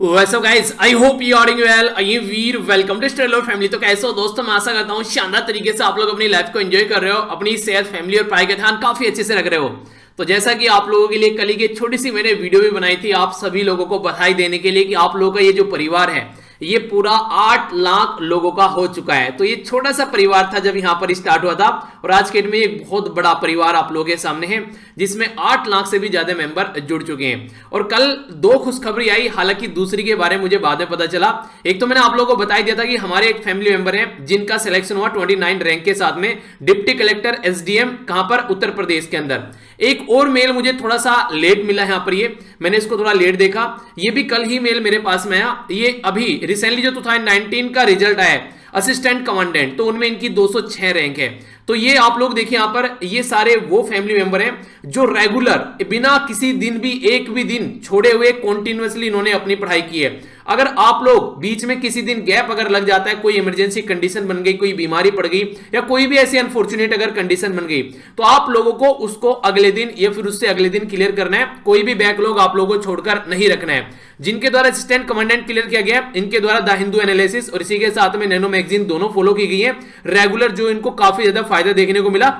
वैसे guys I hope you are doing well. I we're welcome to stellar family. तो कैसे हो दोस्तों, मैं आशा करता हूँ शानदार तरीके से आप लोग अपनी लाइफ को एंजॉय कर रहे हो, अपनी सेहत, फैमिली और पढ़ाई का ध्यान काफी अच्छे से रख रहे हो। तो जैसा कि आप लोगों के लिए कल की छोटी सी मैंने वीडियो भी बनाई थी आप सभी लोगों को बधाई देने के लिए कि आप लोगों का ये जो परिवार है ये पूरा 8 लाख लोगों का हो चुका है। तो ये छोटा सा परिवार था जब यहां पर स्टार्ट हुआ था और आज के डेट में एक बहुत बड़ा परिवार आप लोगों के सामने है जिसमें 8 लाख से भी ज्यादा मेंबर जुड़ चुके हैं। और कल दो खुशखबरी आई, हालांकि दूसरी के बारे में मुझे बाद में पता चला। एक तो मैंने आप लोगों को बता दिया था कि हमारे एक फैमिली मेंबर है जिनका सिलेक्शन हुआ 29 रैंक के साथ में डिप्टी कलेक्टर एसडीएम, कहां पर, उत्तर प्रदेश के अंदर। एक और मेल मुझे थोड़ा सा लेट मिला है यहां पर, ये मैंने इसको थोड़ा लेट देखा, ये भी कल ही मेल मेरे पास में आया। ये अभी रिसेंटली जो 2019 का रिजल्ट आया असिस्टेंट कमांडेंट, तो उनमें इनकी 206 रैंक है। तो ये आप लोग देखिए यहां पर, ये सारे वो फैमिली मेंबर हैं जो रेगुलर बिना किसी दिन भी एक भी दिन छोड़े हुए कॉन्टिन्यूअसली इन्होंने अपनी पढ़ाई की है। अगर आप लोग बीच में किसी दिन गैप अगर लग जाता है, कोई इमरजेंसी कंडीशन बन गई, कोई बीमारी पड़ गई या कोई भी ऐसी अनफॉर्चुनेट अगर कंडीशन बन गई, तो आप लोगों को उसको अगले दिन या फिर उससे अगले दिन क्लियर करना है। कोई भी बैकलॉग आप लोगों को छोड़कर नहीं रखना है। जिनके द्वारा असिस्टेंट कमांडेंट क्लियर किया गया, इनके द्वारा द हिंदू एनालिसिस और इसी के साथ में नैनो मैगजीन दोनों फॉलो की गई है रेगुलर, जो इनको काफी ज्यादा फायदा देखने को मिला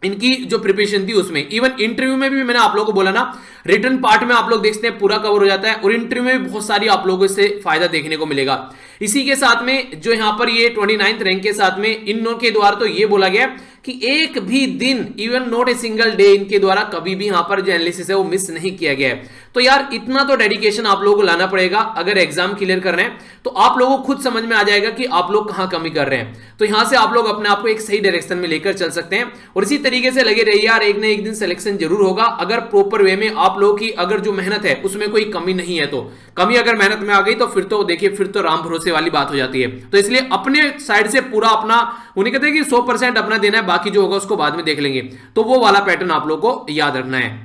इनकी जो प्रिपरेशन थी उसमें। इवन इंटरव्यू में भी मैंने आप लोगों को बोला ना, रिटर्न पार्ट में आप लोग देखते हैं पूरा कवर हो जाता है और इंटरव्यू में भी बहुत सारी आप लोगों से फायदा देखने को मिलेगा। इसी के साथ में जो यहां पर ये 29th रैंक के साथ में इन लोगों के द्वारा तो ये बोला गया कि एक भी दिन, even not a single day, इनके द्वारा कभी भी यहां पर जो एनालिसिस है वो मिस नहीं किया गया है। तो यार इतना तो डेडिकेशन आप लोगों को लाना पड़ेगा अगर एग्जाम क्लियर कर रहे हैं, तो आप लोगों को खुद समझ में आ जाएगा कि आप लोग कहां कमी कर रहे हैं। तो यहां से आप लोग अपने आप को एक सही डायरेक्शन में लेकर चल सकते हैं और इसी तरीके से लगे रहिए यार, एक ना एक दिन सिलेक्शन जरूर होगा अगर प्रॉपर वे में आप लोगों की अगर जो मेहनत है उसमें कोई कमी नहीं है। तो कमी अगर मेहनत में आ गई तो फिर तो देखिए, फिर तो राम भरोसे वाली बात हो जाती है। तो इसलिए अपने साइड से पूरा अपना, उन्हें कहते हैं कि 100% अपना देना है, बाकी जो होगा उसको बाद में देख लेंगे। तो वो वाला पैटर्न आप लोग को याद रखना है।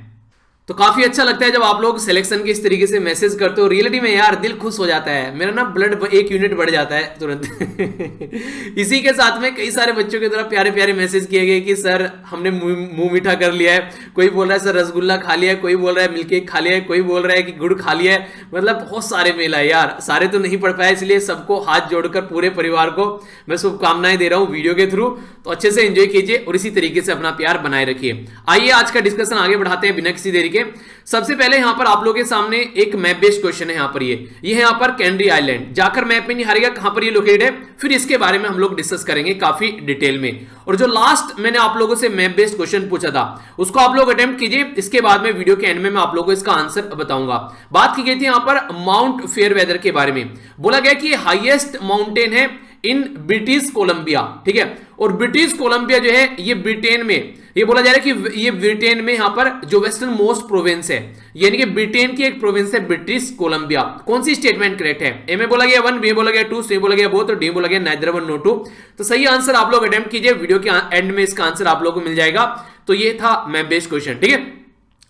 तो काफी अच्छा लगता है जब आप लोग सिलेक्शन के इस तरीके से मैसेज करते हो, रियलिटी में यार दिल खुश हो जाता है, मेरा ना ब्लड 1 यूनिट बढ़ जाता है तुरंत। इसी के साथ में कई सारे बच्चों के द्वारा प्यारे प्यारे मैसेज किए गए कि सर हमने मुंह मीठा कर लिया है। कोई बोल रहा है सर रसगुल्ला खा लिया है, कोई बोल रहा है मिल्क केक खा लिया है, कोई बोल रहा है कि गुड़ खा लिया है। मतलब बहुत सारे मेल है यार, सारे तो नहीं पढ़ पाए, इसलिए सबको हाथ जोड़कर पूरे परिवार को मैं शुभकामनाएं दे रहा हूं वीडियो के थ्रू। तो अच्छे से एंजॉय कीजिए और इसी तरीके से अपना प्यार बनाए रखिए। आइए आज का डिस्कशन आगे बढ़ाते हैं बिना किसी देरी के। सबसे पहले यहां पर आप लोगों के सामने एक मैप बेस्ड क्वेश्चन है। यहां पर ये है यहां पर कैनरी आइलैंड, जाकर मैप में नहीं हारेगा कहां पर ये लोकेटेड है, फिर इसके बारे में हम लोग डिस्कस करेंगे काफी डिटेल में। और जो लास्ट मैंने आप लोगों से मैप बेस्ड क्वेश्चन पूछा था उसको आप लोग अटेम्प्ट कीजिए, इसके बाद में वीडियो के एंड में मैं आप लोगों को इसका आंसर बताऊंगा। बात की गई थी यहां पर माउंट फेयरवेदर के बारे में, बोला गया कि हाईएस्ट माउंटेन है इन ब्रिटिश कोलंबिया, ठीक है। और ब्रिटिश कोलंबिया जो है ये ब्रिटेन में, ये बोला जा रहा है कि ये ब्रिटेन में यहां पर जो वेस्टर्न मोस्ट प्रोविंस है, यानी कि ब्रिटेन की एक प्रोविंस है ब्रिटिश कोलंबिया। कौन सी स्टेटमेंट करेक्ट है? ए में बोला गया 1, बी बोला गया 2, सी बोला गया बोथ और डी बोला गया नाइदर 1 नो 2। तो सही आंसर आप लोग अटेम्प्ट कीजिए, वीडियो के एंड में इसका आंसर आप लोग को मिल जाएगा। तो ये था मैप बेस्ड क्वेश्चन, ठीक है।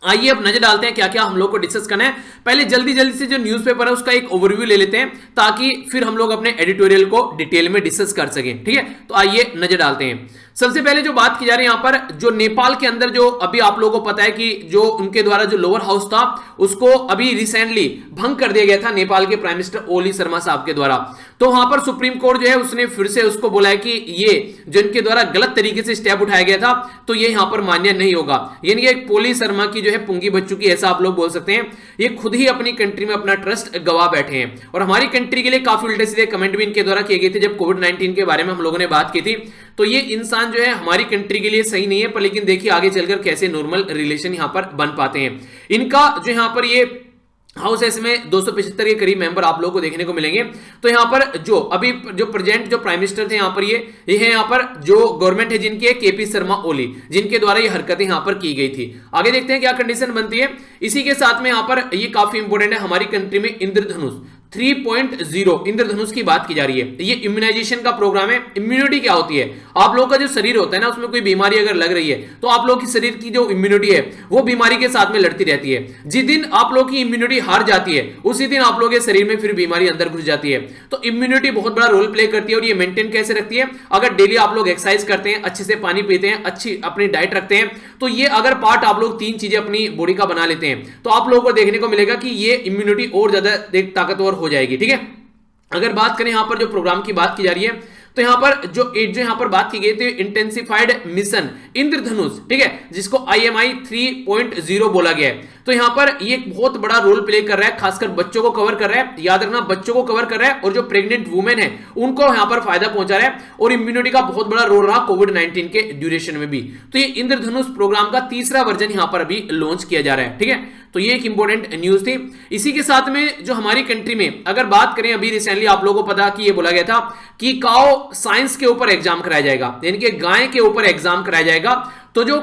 आइए अब नजर डालते हैं क्या क्या हम लोग को डिस्कस करना है। पहले जल्दी जल्दी से जो न्यूज़पेपर है उसका एक ओवरव्यू ले लेते हैं ताकि फिर हम लोग अपने एडिटोरियल को डिटेल में डिस्कस कर सकें, ठीक है। तो आइए नजर डालते हैं। सबसे पहले जो बात की जा रही है यहां पर, जो नेपाल के अंदर जो अभी आप लोगों को पता है कि जो उनके द्वारा जो लोअर हाउस था उसको अभी रिसेंटली भंग कर दिया गया था नेपाल के प्राइम मिनिस्टर ओली शर्मा साहब के द्वारा। तो वहां पर सुप्रीम कोर्ट जो है उसने फिर से उसको बोला है कि ये जो इनके द्वारा गलत तरीके से स्टेप उठाया गया था तो ये यहां पर मान्य नहीं होगा। यानी कि एक ओली शर्मा की जो है पुंगी बच्चों की, ऐसा आप लोग बोल सकते हैं। ये खुद ही अपनी कंट्री में अपना ट्रस्ट गवा बैठे हैं और हमारी कंट्री के लिए काफी उल्टे सीधे कमेंट भी इनके द्वारा किए गए थे जब कोविड-19 के बारे में हम लोगों ने बात की थी। तो ये इंसान जो है हमारी कंट्री के लिए सही नहीं है, पर लेकिन देखिए आगे चलकर कैसे नॉर्मल रिलेशन यहां पर बन पाते हैं। इनका जो यहां पर ये हाउस है इसमें 275 के करीब मेंबर आप लोगों को देखने को मिलेंगे। तो यहां पर जो अभी जो प्रेजेंट जो प्राइम मिनिस्टर थे यहां पर ये है यहां पर जो गवर्नमेंट है जिनकी है केपी शर्मा ओली, जिनके द्वारा ये हरकतें यहां पर की गई थी। आगे देखते हैं क्या कंडीशन बनती है। इसी के साथ में यहां पर ये काफी इंपॉर्टेंट है, हमारी कंट्री में इंद्रधनुष 3.0 इंद्रधनुष की बात की जा रही है। ये इम्यूनाइजेशन का प्रोग्राम है। इम्यूनिटी क्या होती है? आप लोगों का जो शरीर होता है ना, उसमें कोई बीमारी अगर लग रही है तो आप लोगों की शरीर की जो इम्यूनिटी है वो बीमारी के साथ में लड़ती रहती है। जिस दिन आप लोगों की इम्यूनिटी हार जाती है उसी दिन आप लोगों के शरीर में फिर बीमारी अंदर घुस जाती है। तो इम्यूनिटी बहुत बड़ा रोल प्ले करती है और ये मेंटेन कैसे रखती है? अगर डेली आप लोग एक्सरसाइज करते हैं, अच्छे से पानी पीते हैं, अच्छी अपनी डाइट रखते हैं, तो ये अगर पार्ट आप लोग 3 चीजें अपनी बॉडी का बना लेते हैं तो आप लोगों को देखने को मिलेगा कि ये इम्यूनिटी और ज्यादा ताकतवर हो जाएगी। ठीक है, अगर बात करें यहां पर जो प्रोग्राम की बात की जा रही है तो यहां पर जो यहां पर बात की गई थी इंटेंसिफाइड मिशन इंद्रधनुष, ठीक है, जिसको IMI 3.0 बोला गया है। तो यहां पर ये एक बहुत बड़ा रोल प्ले कर रहा है, खासकर बच्चों को कवर कर रहा है। याद रखना, बच्चों को कवर कर रहा है और जो प्रेग्नेंट वुमेन है उनको यहां पर फायदा पहुंचा रहा है और इम्यूनिटी का बहुत बड़ा रोल रहा कोविड-19 के ड्यूरेशन में भी। तो ये इंद्रधनुष प्रोग्राम का तीसरा वर्जन यहां पर अभी लॉन्च किया जा रहा है। ठीक है, तो ये एक इंपॉर्टेंट न्यूज थी। इसी के साथ में जो हमारी कंट्री में अगर बात करें, अभी रिसेंटली आप लोगों को पता कि ये बोला गया था कि काओ साइंस के ऊपर एग्जाम कराया जाएगा, यानी कि गाय के ऊपर एग्जाम कराया जाएगा। तो जो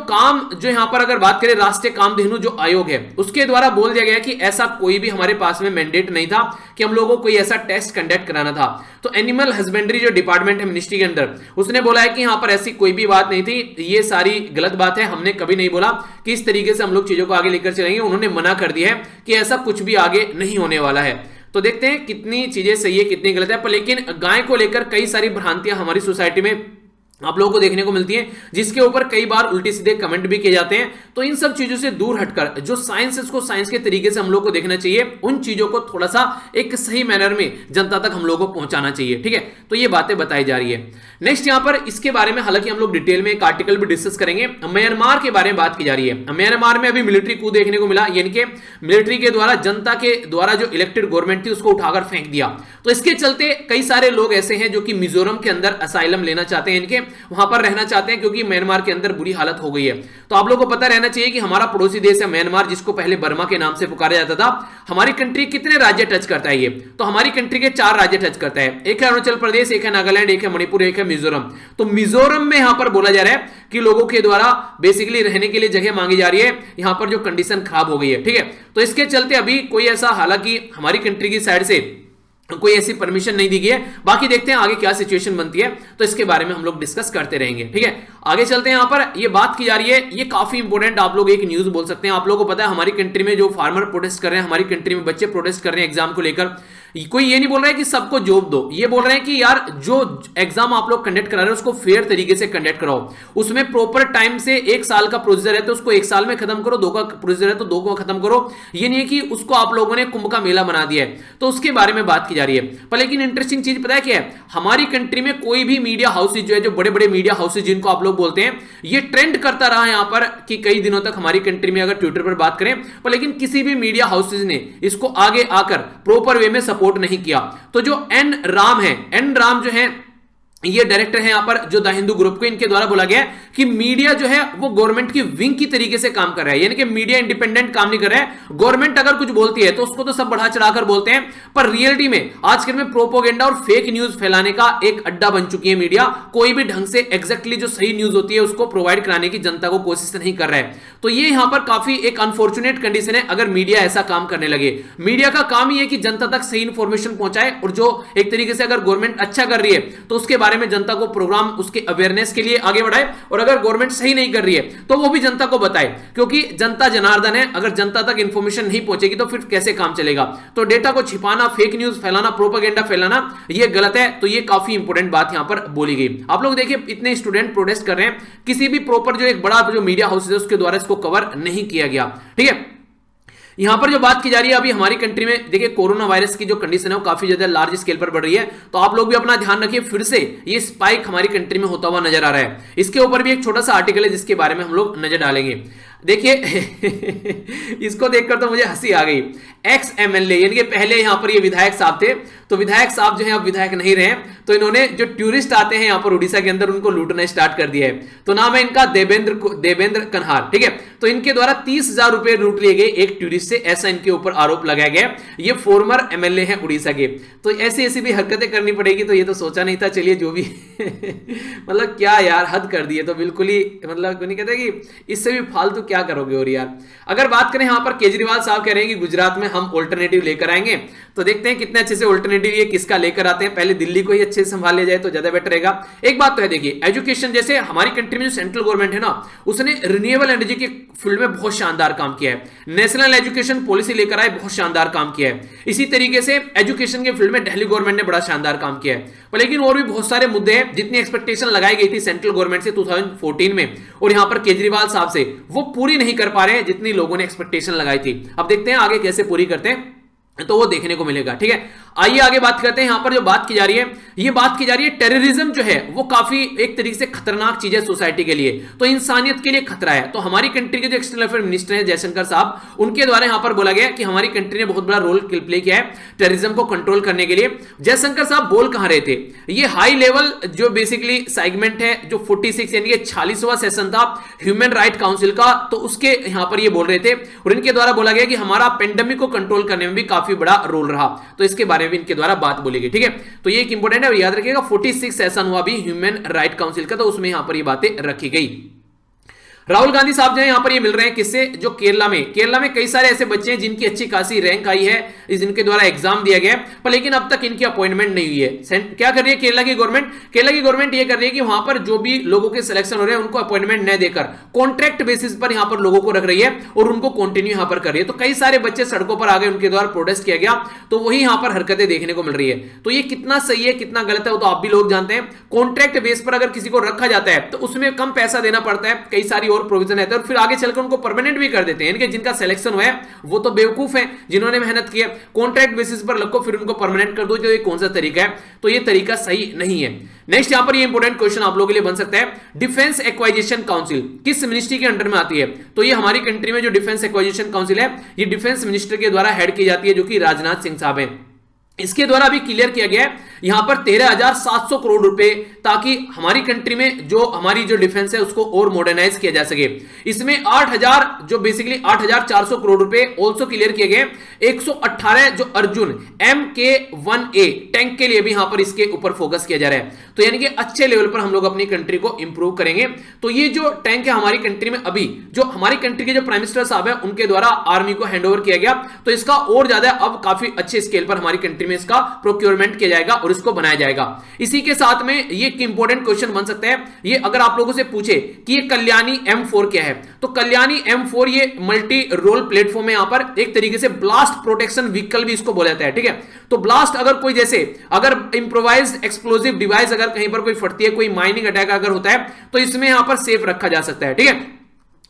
यहां पर अगर बात करें राष्ट्रीय कामधेनु जो आयोग है उसके द्वारा बोल दिया गया कि ऐसा कोई भी हमारे पास में मैंडेट नहीं था कि हम लोगों को कोई ऐसा टेस्ट कंडक्ट कराना था। तो एनिमल हस्बेंड्री जो डिपार्टमेंट है मिनिस्ट्री के अंदर, उसने बोला है कि यहां पर ऐसी कोई भी बात नहीं थी, ये सारी गलत बात है, हमने कभी नहीं बोला कि इस तरीके से हम लोग चीजों को आगे लेकर चलेंगे। उन्होंने मना कर दिया है कि ऐसा कुछ भी आगे नहीं होने वाला है। तो देखते हैं कितनी चीजें सही है कितनी गलत है। पर लेकिन गाय को लेकर कई सारी भ्रांतियां हमारी सोसाइटी में आप लोगों को देखने को मिलती हैं, जिसके ऊपर कई बार उल्टे सीधे कमेंट भी किए जाते हैं। तो इन सब चीजों से दूर हटकर जो साइंस है उसको साइंस के तरीके से हम लोग को देखना चाहिए, उन चीजों को थोड़ा सा एक सही मैनर में जनता तक हम लोगों को पहुंचाना चाहिए। ठीक है, तो ये बातें बताई जा रही है। नेक्स्ट यहां पर इसके बारे में हालांकि हम लोग डिटेल में एक आर्टिकल भी डिस्कस करेंगे। म्यांमार के बारे में बात की जा रही है। म्यांमार में अभी मिलिट्री कू देखने को मिला, यानी कि मिलिट्री के द्वारा जनता के द्वारा जो इलेक्टेड गवर्नमेंट थी उसको उठाकर फेंक दिया। तो इसके चलते कई सारे लोग ऐसे हैं जो कि मिजोरम के अंदर असाइलम लेना चाहते हैं, इनके वहां पर रहना चाहते हैं, क्योंकि म्यांमार के अंदर बुरी हालत हो गई है। तो आप लोगों को पता रहना चाहिए कि हमारा पड़ोसी देश है म्यांमार, जिसको पहले बर्मा के नाम से पुकारा जाता था। हमारी कंट्री कितने राज्य टच करता है ये? तो हमारी कंट्री के 4 राज्य टच करता है, एक है अरुणाचल प्रदेश, एक है नागालैंड, एक है मणिपुर, एक है मिजोरम। तो मिजोरम में यहां पर बोला जा रहा है कि लोगों के द्वारा बेसिकली रहने के लिए जगह मांगी जा रही है, यहां पर जो कंडीशन खराब हो गई है। ठीक है, तो इसके चलते अभी कोई ऐसा हालांकि हमारी कंट्री की साइड से कोई ऐसी परमिशन नहीं दी गई है। बाकी देखते हैं आगे क्या सिचुएशन बनती है, तो इसके बारे में हम लोग डिस्कस करते रहेंगे। ठीक है, आगे चलते हैं। यहां पर ये बात की जा रही है, ये काफी इंपॉर्टेंट आप लोग एक न्यूज बोल सकते हैं। आप लोगों को पता है हमारी कंट्री में जो फार्मर प्रोटेस्ट कर रहे हैं, हमारी कंट्री में बच्चे प्रोटेस्ट कर रहे हैं एग्जाम को लेकर, कोई ये नहीं बोल रहा है कि सबको जॉब दो, ये बोल रहे हैं कि यार जो एग्जाम आप लोग कंडक्ट करा रहे हो उसको फेयर तरीके से कंडक्ट कराओ, उसमें प्रॉपर टाइम से 1 साल का प्रोसीजर है तो उसको 1 साल में खत्म करो, 2 का प्रोसीजर है तो 2 को खत्म करो। ये नहीं है कि उसको आप लोगों ने कुंभ का मेला बना दिया है। तो उसके बारे में बात की जा रही है। पर लेकिन इंटरेस्टिंग चीज पता है क्या है, हमारी कंट्री में कोई भी मीडिया हाउसेज जो है, जो बड़े बड़े मीडिया हाउसेज जिनको आप लोग बोलते हैं, ये ट्रेंड करता रहा यहां पर कि कई दिनों तक हमारी कंट्री में अगर ट्विटर पर बात करें, पर लेकिन किसी भी मीडिया हाउसेज ने इसको आगे आकर प्रॉपर वे में सपोर्ट नहीं किया। तो जो एन राम जो है ये डायरेक्टर है यहां पर जो द हिंदू ग्रुप को, इनके द्वारा बोला गया कि मीडिया जो है वो गवर्नमेंट की विंग की तरीके से काम कर रहा है, यानी कि मीडिया इंडिपेंडेंट काम नहीं कर रहा है। गवर्नमेंट अगर कुछ बोलती है तो उसको तो सब बढ़ा चढ़ाकर बोलते हैं, पर रियलिटी में आजकल में प्रोपोगेंडा और फेक न्यूज फैलाने का एक अड्डा बन चुकी है मीडिया। कोई भी ढंग से एग्जैक्टली जो सही न्यूज होती है उसको प्रोवाइड कराने की जनता को कोशिश नहीं कर रहा है। तो ये यहां पर काफी एक अनफॉर्चुनेट कंडीशन है अगर मीडिया ऐसा काम करने लगे। मीडिया का काम ही है कि जनता तक सही इंफॉर्मेशन पहुंचाए, और जो एक तरीके से अगर गवर्नमेंट अच्छा कर रही है तो उसके बारे में जनता को प्रोग्राम उसके अवेयरनेस के लिए आगे बढ़ाए, और अगर गवर्नमेंट सही नहीं कर रही है तो वो भी जनता को बताए, क्योंकि जनता जनार्दन है। अगर जनता तक इंफॉर्मेशन नहीं पहुंचेगी तो फिर कैसे काम चलेगा? तो डेटा को छिपाना, फेक न्यूज फैलाना, प्रोपेगेंडा फैलाना, ये गलत है। तो ये काफी इंपॉर्टेंट बात यहां पर बोली गई। आप लोग देखिए इतने स्टूडेंट प्रोटेस्ट कर रहे हैं, किसी भी प्रॉपर जो एक बड़ा जो मीडिया हाउस है उसके द्वारा इसको कवर नहीं किया गया। ठीक है, यहां पर जो बात की जा रही है अभी हमारी कंट्री में, देखिए कोरोना वायरस की जो कंडीशन है वो काफी ज्यादा लार्ज स्केल पर बढ़ रही है। तो आप लोग भी अपना ध्यान रखिए, फिर से ये स्पाइक हमारी कंट्री में होता हुआ नजर आ रहा है। इसके ऊपर भी एक छोटा सा आर्टिकल है जिसके बारे में हम लोग नजर डालेंगे। देखिए इसको देखकर तो मुझे हंसी आ गई। एक्स एमएलए, यानी कि पहले यहां पर ये विधायक साहब थे, तो विधायक साहब जो है अब विधायक नहीं रहे, तो इन्होंने जो टूरिस्ट आते हैं यहां पर उड़ीसा के अंदर उनको लूटना स्टार्ट कर दिया है। तो नाम है इनका देवेंद्र कन्हार। ठीक है, तो इनके द्वारा 30,000 रुपए लूट लिए गए एक टूरिस्ट से, ऐसा इनके ऊपर आरोप लगाया गया। ये फॉर्मर एमएलए हैं उड़ीसा के। तो ऐसी ऐसी भी हरकतें करनी पड़ेगी, तो ये तो सोचा नहीं था। चलिए जो भी मतलब क्या यार, हद कर दिए तो बिल्कुल ही, मतलब नहीं कहते कि इससे भी फालतू क्या करोगे। और यार अगर बात करें यहां पर केजरीवाल साहब कह रहे हैं कि गुजरात में हम ऑल्टरनेटिव लेकर आएंगे, तो देखते हैं कितने अच्छे से ऑल्टरनेटिव ये किसका लेकर आते हैं। पहले दिल्ली को ही अच्छे से संभाल लिया जाए तो ज्यादा बेटर रहेगा। एक बात तो है, देखिए एजुकेशन, जैसे हमारी कंट्री में जो सेंट्रल गवर्नमेंट है ना, उसने रिन्यूएबल एनर्जी के फील्ड में बहुत शानदार काम किया है। नेशनल एजुकेशन पॉलिसी लेकर आए, बहुत शानदार काम किया है। इसी तरीके से एजुकेशन के फील्ड में दिल्ली गवर्नमेंट ने बड़ा शानदार काम किया है। पर लेकिन और भी बहुत सारे मुद्दे हैं, जितनी एक्सपेक्टेशन लगाई गई थी सेंट्रल गवर्नमेंट से 2014 में और यहां पर केजरीवाल साहब से, वो पूरी नहीं कर पा रहे हैं जितनी लोगों ने एक्सपेक्टेशन लगाई थी। अब देखते हैं आगे कैसे पूरी करते हैं, तो वो देखने को मिलेगा। ठीक है, आइए आगे बात करते हैं। यहां पर जो बात की जा रही है, ये बात की जा रही है टेररिज्म जो है वो काफी एक तरीके से खतरनाक चीज है सोसाइटी के लिए, तो इंसानियत के लिए खतरा है। तो हमारी कंट्री के जो एक्सटर्नल अफेयर मिनिस्टर हैं जयशंकर साहब, उनके द्वारा यहां पर बोला गया कि हमारी कंट्री ने बहुत बड़ा रोल प्ले किया है टेररिज्म को कंट्रोल करने के लिए। जयशंकर साहब बोल कहां रहे थे, ये हाई लेवल जो बेसिकली सेगमेंट है जो 46 यानी कि 46वां सेशन था ह्यूमन राइट काउंसिल का, तो उसके यहां पर ये बोल रहे थे और इनके द्वारा बोला गया कि हमारा पेंडेमिक को कंट्रोल करने में भी काफी बड़ा रोल रहा, तो इसके बारे में इनके द्वारा बात बोली गई। ठीक है, तो ये एक इंपॉर्टेंट है, याद रखिएगा 46 सेशन हुआ भी ह्यूमन राइट काउंसिल का, तो उसमें यहां पर ये बातें रखी गई। राहुल गांधी साहब जो है यहां पर ये मिल रहे हैं किससे, जो केरला में कई सारे ऐसे बच्चे हैं जिनकी अच्छी खासी रैंक आई है, जिनके द्वारा एग्जाम दिया गया है, पर लेकिन अब तक इनकी अपॉइंटमेंट नहीं हुई है। क्या कर रही है केरला की गवर्नमेंट ये कर रही है कि वहां पर जो भी लोगों के सिलेक्शन हो रहे हैं उनको अपॉइंटमेंट न देकर कॉन्ट्रैक्ट बेसिस पर यहां पर लोगों को रख रही है और उनको कंटिन्यू यहां पर कर रही है। तो कई सारे बच्चे सड़कों पर आ गए, उनके द्वारा प्रोटेस्ट किया गया, तो वही यहां पर हरकतें देखने को मिल रही है। तो ये कितना सही है कितना गलत है वो तो आप भी लोग जानते हैं। कॉन्ट्रैक्ट बेस पर अगर किसी को रखा जाता है तो उसमें कम पैसा देना पड़ता है, कई सारी और प्रोविजन रहता है, और फिर आगे चलकर उनको परमानेंट भी कर देते हैं। इनके जिनका सिलेक्शन हुआ है वो तो बेवकूफ हैं जिन्होंने मेहनत की है, कॉन्ट्रैक्ट बेसिस पर लगो फिर उनको परमानेंट कर दो, जो ये कौन सा तरीका है, तो ये तरीका सही नहीं है। नेक्स्ट यहां पर ये इंपॉर्टेंट क्वेश्चन आप लोगों के लिए बन सकता है, डिफेंस एक्वाजिशन काउंसिल किस मिनिस्ट्री के अंडर में आती है, तो ये हमारी कंट्री में जो डिफेंस एक्वाजिशन काउंसिल है ये डिफेंस मिनिस्टर के द्वारा हेड की जाती है, जो कि राजनाथ सिंह साहब हैं। इसके द्वारा भी क्लियर किया गया है यहां पर 13,700 करोड़ रुपए, ताकि हमारी कंट्री में जो हमारी जो डिफेंस है उसको और मॉडर्नाइज किया जा सके। इसमें 8,000 जो बेसिकली 8,400 करोड़ रुपए ऑल्सो क्लियर किए गए। 118 जो अर्जुन MK1A टैंक के लिए भी यहां पर इसके ऊपर फोकस किया जा रहा है, तो यानी कि अच्छे लेवल पर हम लोग अपनी कंट्री को इंप्रूव करेंगे। तो ये जो टैंक है हमारी कंट्री में अभी जो हमारी कंट्री के जो प्राइम मिनिस्टर साहब है उनके द्वारा आर्मी को हैंडओवर किया गया, तो इसका और ज्यादा अब काफी अच्छे स्केल पर हमारी कंट्री में इसका प्रोक्योरमेंट किया जाएगा और इसको बनाया जाएगा। इसी के साथ में ये एक इंपॉर्टेंट क्वेश्चन बन सकता है, ये अगर आप लोगों से पूछे कि ये कल्याणी M4 क्या है, तो कल्याणी M4 ये मल्टी रोल प्लेटफॉर्म है, यहां पर एक तरीके से ब्लास्ट प्रोटेक्शन व्हीकल भी इसको बोला जाता है। ठीक है, तो ब्लास्ट अगर कोई जैसे अगर इंप्रोवाइज्ड एक्सप्लोसिव डिवाइस अगर कहीं पर कोई फटती है, कोई माइनिंग अटैक अगर होता है, तो इसमें यहां पर सेफ रखा जा सकता है। ठीक है,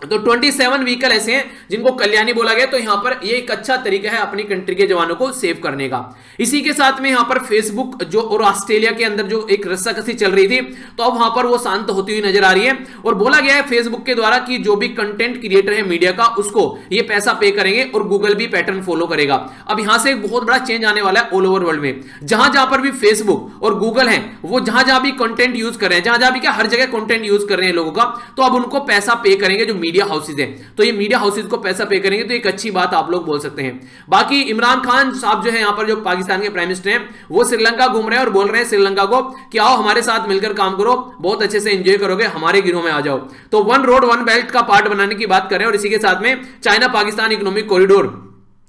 तो 27 व्हीकल ऐसे हैं जिनको कल्याणी बोला गया, तो यहां पर ये एक अच्छा तरीका है अपनी कंट्री के जवानों को सेव करने का। इसी के साथ में यहां पर फेसबुक जो और ऑस्ट्रेलिया के अंदर जो एक रस्साकसी चल रही थी, तो अब वहां पर वो शांत होती हुई नजर आ रही है और बोला गया है फेसबुक के द्वारा कि जो भी कंटेंट क्रिएटर है मीडिया का उसको ये पैसा पे करेंगे और गूगल भी पैटर्न फॉलो करेगा। अब यहां से एक बहुत बड़ा चेंज आने वाला है ऑल ओवर वर्ल्ड में, जहां जहां पर भी फेसबुक और गूगल है वो जहां जहां भी कंटेंट यूज कर रहे हैं, जहां जहां भी क्या हर जगह कंटेंट यूज कर रहे हैं लोगों का, तो अब उनको पैसा पे करेंगे जो मीडिया हाउसेज हैं, तो ये मीडिया हाउसेज को पैसा पे करेंगे, तो एक अच्छी बात आप लोग बोल सकते हैं। बाकी इमरान खान साहब जो है यहां पर जो पाकिस्तान के प्राइम मिनिस्टर हैं वो श्रीलंका घूम रहे हैं और बोल रहे हैं श्रीलंका को कि आओ हमारे साथ मिलकर काम करो, बहुत अच्छे से एंजॉय करोगे, हमारे गिरोह में आ जाओ। तो वन रोड वन बेल्ट का पार्ट बनाने की बात कर रहे हैं और इसी के साथ में चाइना पाकिस्तान इकोनॉमिक कॉरिडोर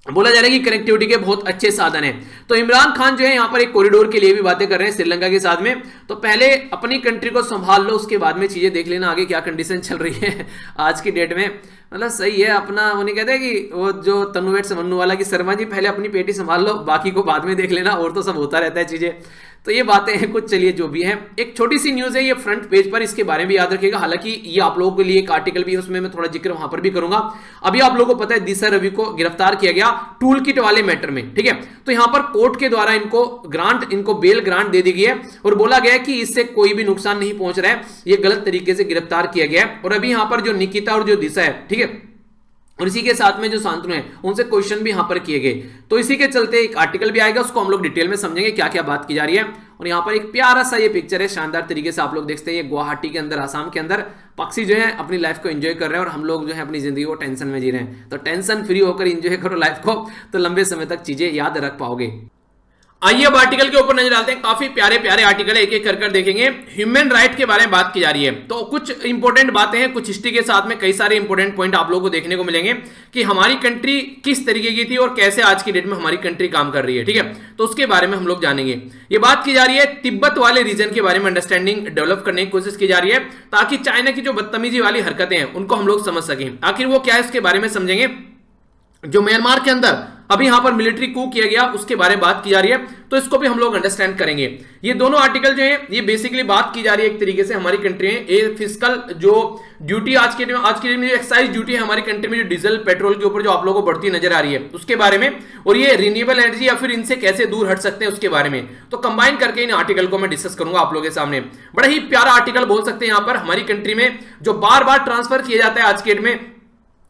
बोला जा रहा है कि कनेक्टिविटी के बहुत अच्छे साधन हैं। तो इमरान खान जो है यहां पर एक कॉरिडोर के लिए भी बातें कर रहे हैं श्रीलंका के साथ में। तो पहले अपनी कंट्री को संभाल लो, उसके बाद में चीजें देख लेना आगे क्या कंडीशन चल रही है आज की डेट में। मतलब सही है अपना, वो नहीं कहते कि वो जो तनुवेट समन्नू वाला कि शर्मा जी पहले अपनी पेटी संभाल लो, बाकी को बाद में देख लेना, और तो सब होता रहता है चीजें। तो ये बातें हैं कुछ, चलिए जो भी है। एक छोटी सी न्यूज है ये फ्रंट पेज पर, इसके बारे में याद रखिएगा। हालांकि ये आप लोगों के लिए एक आर्टिकल भी है, उसमें मैं थोड़ा जिक्र वहां पर भी करूंगा। अभी आप लोगों को पता है दिशा रवि को गिरफ्तार किया गया टूल किट वाले मैटर में, ठीक है। तो यहां पर कोर्ट के द्वारा इनको बेल ग्रांट दे दी गई है और बोला गया है कि इससे कोई भी नुकसान नहीं पहुंच रहा है, ये गलत तरीके से गिरफ्तार किया गया है। और अभी यहां पर जो निकिता और जो दिशा है, ठीक है, और इसी के साथ में जो शांतनु है उनसे क्वेश्चन भी यहां पर किए गए। तो इसी के चलते एक आर्टिकल भी आएगा, उसको हम लोग डिटेल में समझेंगे क्या क्या बात की जा रही है। और यहाँ पर एक प्यारा सा ये पिक्चर है, शानदार तरीके से आप लोग देखते हैं, ये गुवाहाटी के अंदर, आसाम के अंदर पक्षी जो है अपनी लाइफ को एंजॉय कर रहे हैं और हम लोग जो है अपनी जिंदगी को टेंशन में जी रहे हैं। तो टेंशन फ्री होकर एंजॉय करो लाइफ को, तो लंबे समय तक चीजें याद रख पाओगे। आइए अब आर्टिकल के ऊपर नजर डालते हैं। काफी प्यारे प्यारे आर्टिकल है, एक एक कर देखेंगे। ह्यूमन राइट के बारे में बात की जा रही है, तो कुछ इंपॉर्टेंट बातें हैं, कुछ हिस्ट्री के साथ में कई सारे इंपॉर्टेंट पॉइंट आप लोगों को देखने को मिलेंगे कि हमारी कंट्री किस तरीके की थी और कैसे आज की डेट में हमारी कंट्री काम कर रही है, ठीक है। तो उसके बारे में हम लोग जानेंगे। ये बात की जा रही है तिब्बत वाले रीजन के बारे में अंडरस्टैंडिंग डेवलप करने की कोशिश की जा रही है, ताकि चाइना की जो बदतमीजी वाली हरकतें हैं उनको हम लोग समझ सकें। आखिर वो क्या है उसके बारे में समझेंगे। जो म्यांमार के अंदर अभी यहां पर मिलिट्री कू किया गया, उसके बारे में बात की जा रही है, तो इसको भी हम लोग अंडरस्टैंड करेंगे। ये दोनों आर्टिकल जो है ये बेसिकली बात की जा रही है एक तरीके से हमारी कंट्री में ये फिस्कल जो ड्यूटी आज के डेट में जो एक्साइज ड्यूटी है हमारी कंट्री में, जो डीजल पेट्रोल के ऊपर जो आप लोगों को बढ़ती नजर आ रही है उसके बारे में, और ये रिन्यूएबल एनर्जी या फिर इनसे कैसे दूर हट सकते हैं उसके बारे में, तो कंबाइन करके इन आर्टिकल को मैं डिस्कस करूंगा आप लोगों के सामने। बड़ा ही प्यारा आर्टिकल बोल सकते हैं यहां पर हमारी कंट्री में जो बार बार ट्रांसफर किया जाता है आज के डेट में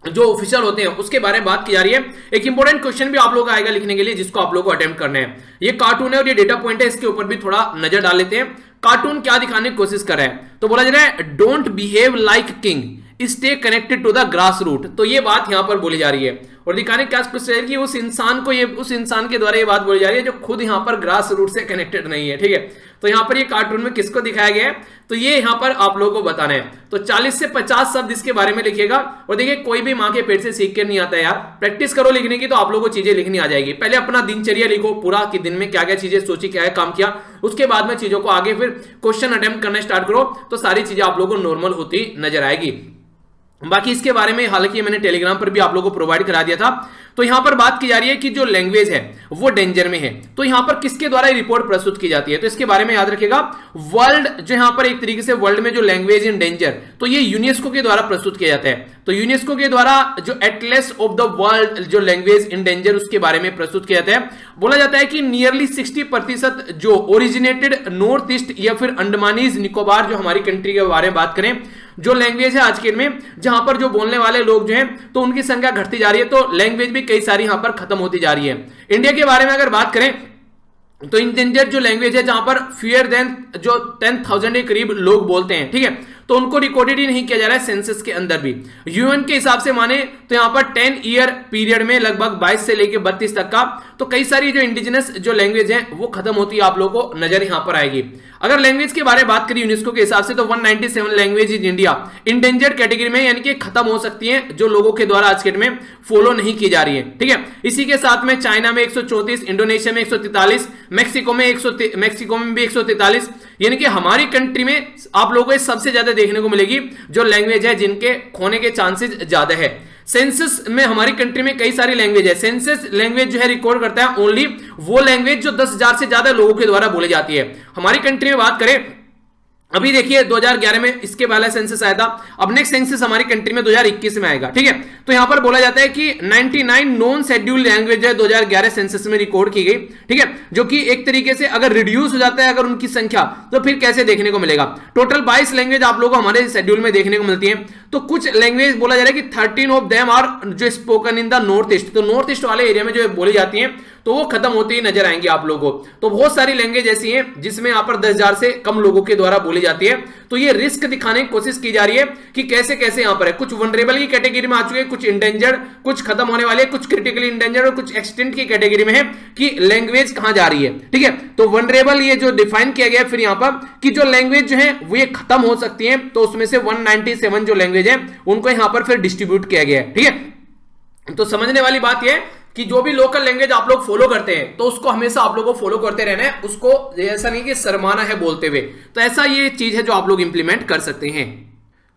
जो ऑफिसर होते हैं उसके बारे में बात की जा रही है। एक इंपॉर्टेंट क्वेश्चन भी आप लोगों का आएगा लिखने के लिए जिसको आप लोगों को अटेम्प्ट करना है। ये कार्टून है और ये डेटा पॉइंट है, इसके ऊपर भी थोड़ा नजर डाल लेते हैं। कार्टून क्या दिखाने की कोशिश कर रहा है, तो बोला जा रहा है don't behave like king, stay connected to the grass root. तो ये बात यहां पर बोली जा रही है और दिखाने क्या कोशिश है कि उस इंसान के द्वारा ये बात बोली जा रही है जो खुद यहां पर ग्रास रूट से कनेक्टेड नहीं है। ठीक है, तो यहां पर ये कार्टून में किसको दिखाया गया है, तो ये यहां पर आप लोगों को बताना है। तो 40 से 50 शब्द इसके बारे में लिखिएगा और देखिए कोई भी मां के पेट से सीख कर नहीं आता यार, प्रैक्टिस करो लिखने की तो आप लोगों को चीजें लिखनी आ जाएगी। पहले अपना दिनचर्या लिखो पूरा कि दिन में क्या क्या चीजें सोची, क्या है काम किया, उसके बाद में चीजों को आगे फिर क्वेश्चन अटेम्प्ट करना स्टार्ट करो तो सारी चीजें आप लोगों को नॉर्मल होती नजर आएगी। बाकी इसके बारे में हालांकि मैंने टेलीग्राम पर भी आप लोगों को प्रोवाइड करा दिया था। तो यहां पर बात की जा रही है कि जो लैंग्वेज है वो डेंजर में है, तो यहां पर किसके द्वारा रिपोर्ट प्रस्तुत की जाती है, तो इसके बारे में याद रखिएगा वर्ल्ड जो यहां पर एक तरीके से वर्ल्ड में जो लैंग्वेज इन डेंजर, तो ये यूनेस्को के द्वारा प्रस्तुत किया जाता है। तो यूनेस्को के द्वारा जो एटलस ऑफ द वर्ल्ड जो लैंग्वेज इन डेंजर उसके बारे में प्रस्तुत किया जाता है। बोला जाता है कि नियरली 60% जो ओरिजिनेटेड नॉर्थ ईस्ट या फिर अंडमानीज निकोबार जो हमारी कंट्री के बारे में बात करें जो लैंग्वेज है आज के में जहां पर जो बोलने वाले लोग जो हैं तो उनकी संख्या घटती जा रही है, तो लैंग्वेज भी कई सारी यहां पर खत्म होती जा रही है। इंडिया के बारे में अगर बात करें तो इंडेंजर जो लैंग्वेज है जहां पर फियर देन जो 10,000 के करीब लोग बोलते हैं, ठीक है, तो उनको रिकॉर्डेड ही नहीं किया जा रहा है सेंसस के अंदर भी। यूएन के हिसाब से माने तो यहां पर 10 ईयर पीरियड में लगभग 22 से लेकर 32 तक का, तो कई सारी जो इंडिजिनस जो लैंग्वेज है वो खत्म होती है आप लोगों को नजर यहां पर आएगी। अगर लैंग्वेज के बारे में बात करें यूनेस्को के हिसाब से तो 197 language in India endangered category में यानी कि खत्म हो सकती हैं जो लोगों के द्वारा आज के में फॉलो नहीं की जा रही है। ठीक है, इसी के साथ में चाइना में 134, इंडोनेशिया में 143, मैक्सिको में भी 143, यानी कि हमारी कंट्री में आप लोगों को सबसे ज्यादा देखने को मिलेगी जो लैंग्वेज है जिनके खोने के चांसेस ज्यादा है। सेंसस में हमारी कंट्री में कई सारी लैंग्वेज है, सेंसस लैंग्वेज जो है रिकॉर्ड करता है ओनली वो लैंग्वेज जो 10,000 से ज्यादा लोगों के द्वारा बोली जाती है। हमारी कंट्री में बात करें अभी देखिए 2011 में इसके पहला सेंसस आया था, अब नेक्स्ट सेंसस हमारी कंट्री में 2021 में आएगा। ठीक है, तो यहां पर बोला जाता है कि 99 नॉन शेड्यूल्ड लैंग्वेज है 2011 सेंसस में रिकॉर्ड की गई। ठीक है, जो कि एक तरीके से अगर रिड्यूस हो जाता है अगर उनकी संख्या तो फिर कैसे देखने को मिलेगा। टोटल 22 लैंग्वेज आप लोगों को हमारे शेड्यूल में देखने को मिलती है, तो कुछ लैंग्वेज बोला जा रहा है कि 13 ऑफ देम आर जो spoken in the north east, तो नॉर्थ ईस्ट वाले एरिया में जो बोली जाती है तो वो खत्म होती ही नजर आएंगे आप लोगों को। तो बहुत सारी लैंग्वेज ऐसी हैं जिसमें यहां पर 10,000 से कम लोगों के द्वारा बोली जाती है। तो ये रिस्क दिखाने की कोशिश की जा रही है कि कैसे कैसे यहां पर है, कुछ वनरेबल की कैटेगरी में आ चुके हैं, कुछ इंडेंजर्ड, कुछ खत्म होने वाले, कुछ क्रिटिकली इंडेंजर्ड और कुछ एक्सटेंट की कैटेगरी में है कि लैंग्वेज कहां जा रही है। ठीक है, तो वनरेबल ये जो डिफाइन किया गया फिर यहां पर कि जो लैंग्वेज जो है वो ये खत्म हो सकती है, तो उसमें से 197 जो लैंग्वेज है उनको यहां पर फिर डिस्ट्रीब्यूट किया गया है। ठीक है, तो समझने वाली बात यह कि जो भी लोकल लैंग्वेज आप लोग फॉलो करते हैं तो उसको हमेशा आप लोगों को फॉलो करते रहना है, उसको ऐसा नहीं कि शर्माना है बोलते हुए, तो ऐसा ये चीज है जो आप लोग इंप्लीमेंट कर सकते हैं।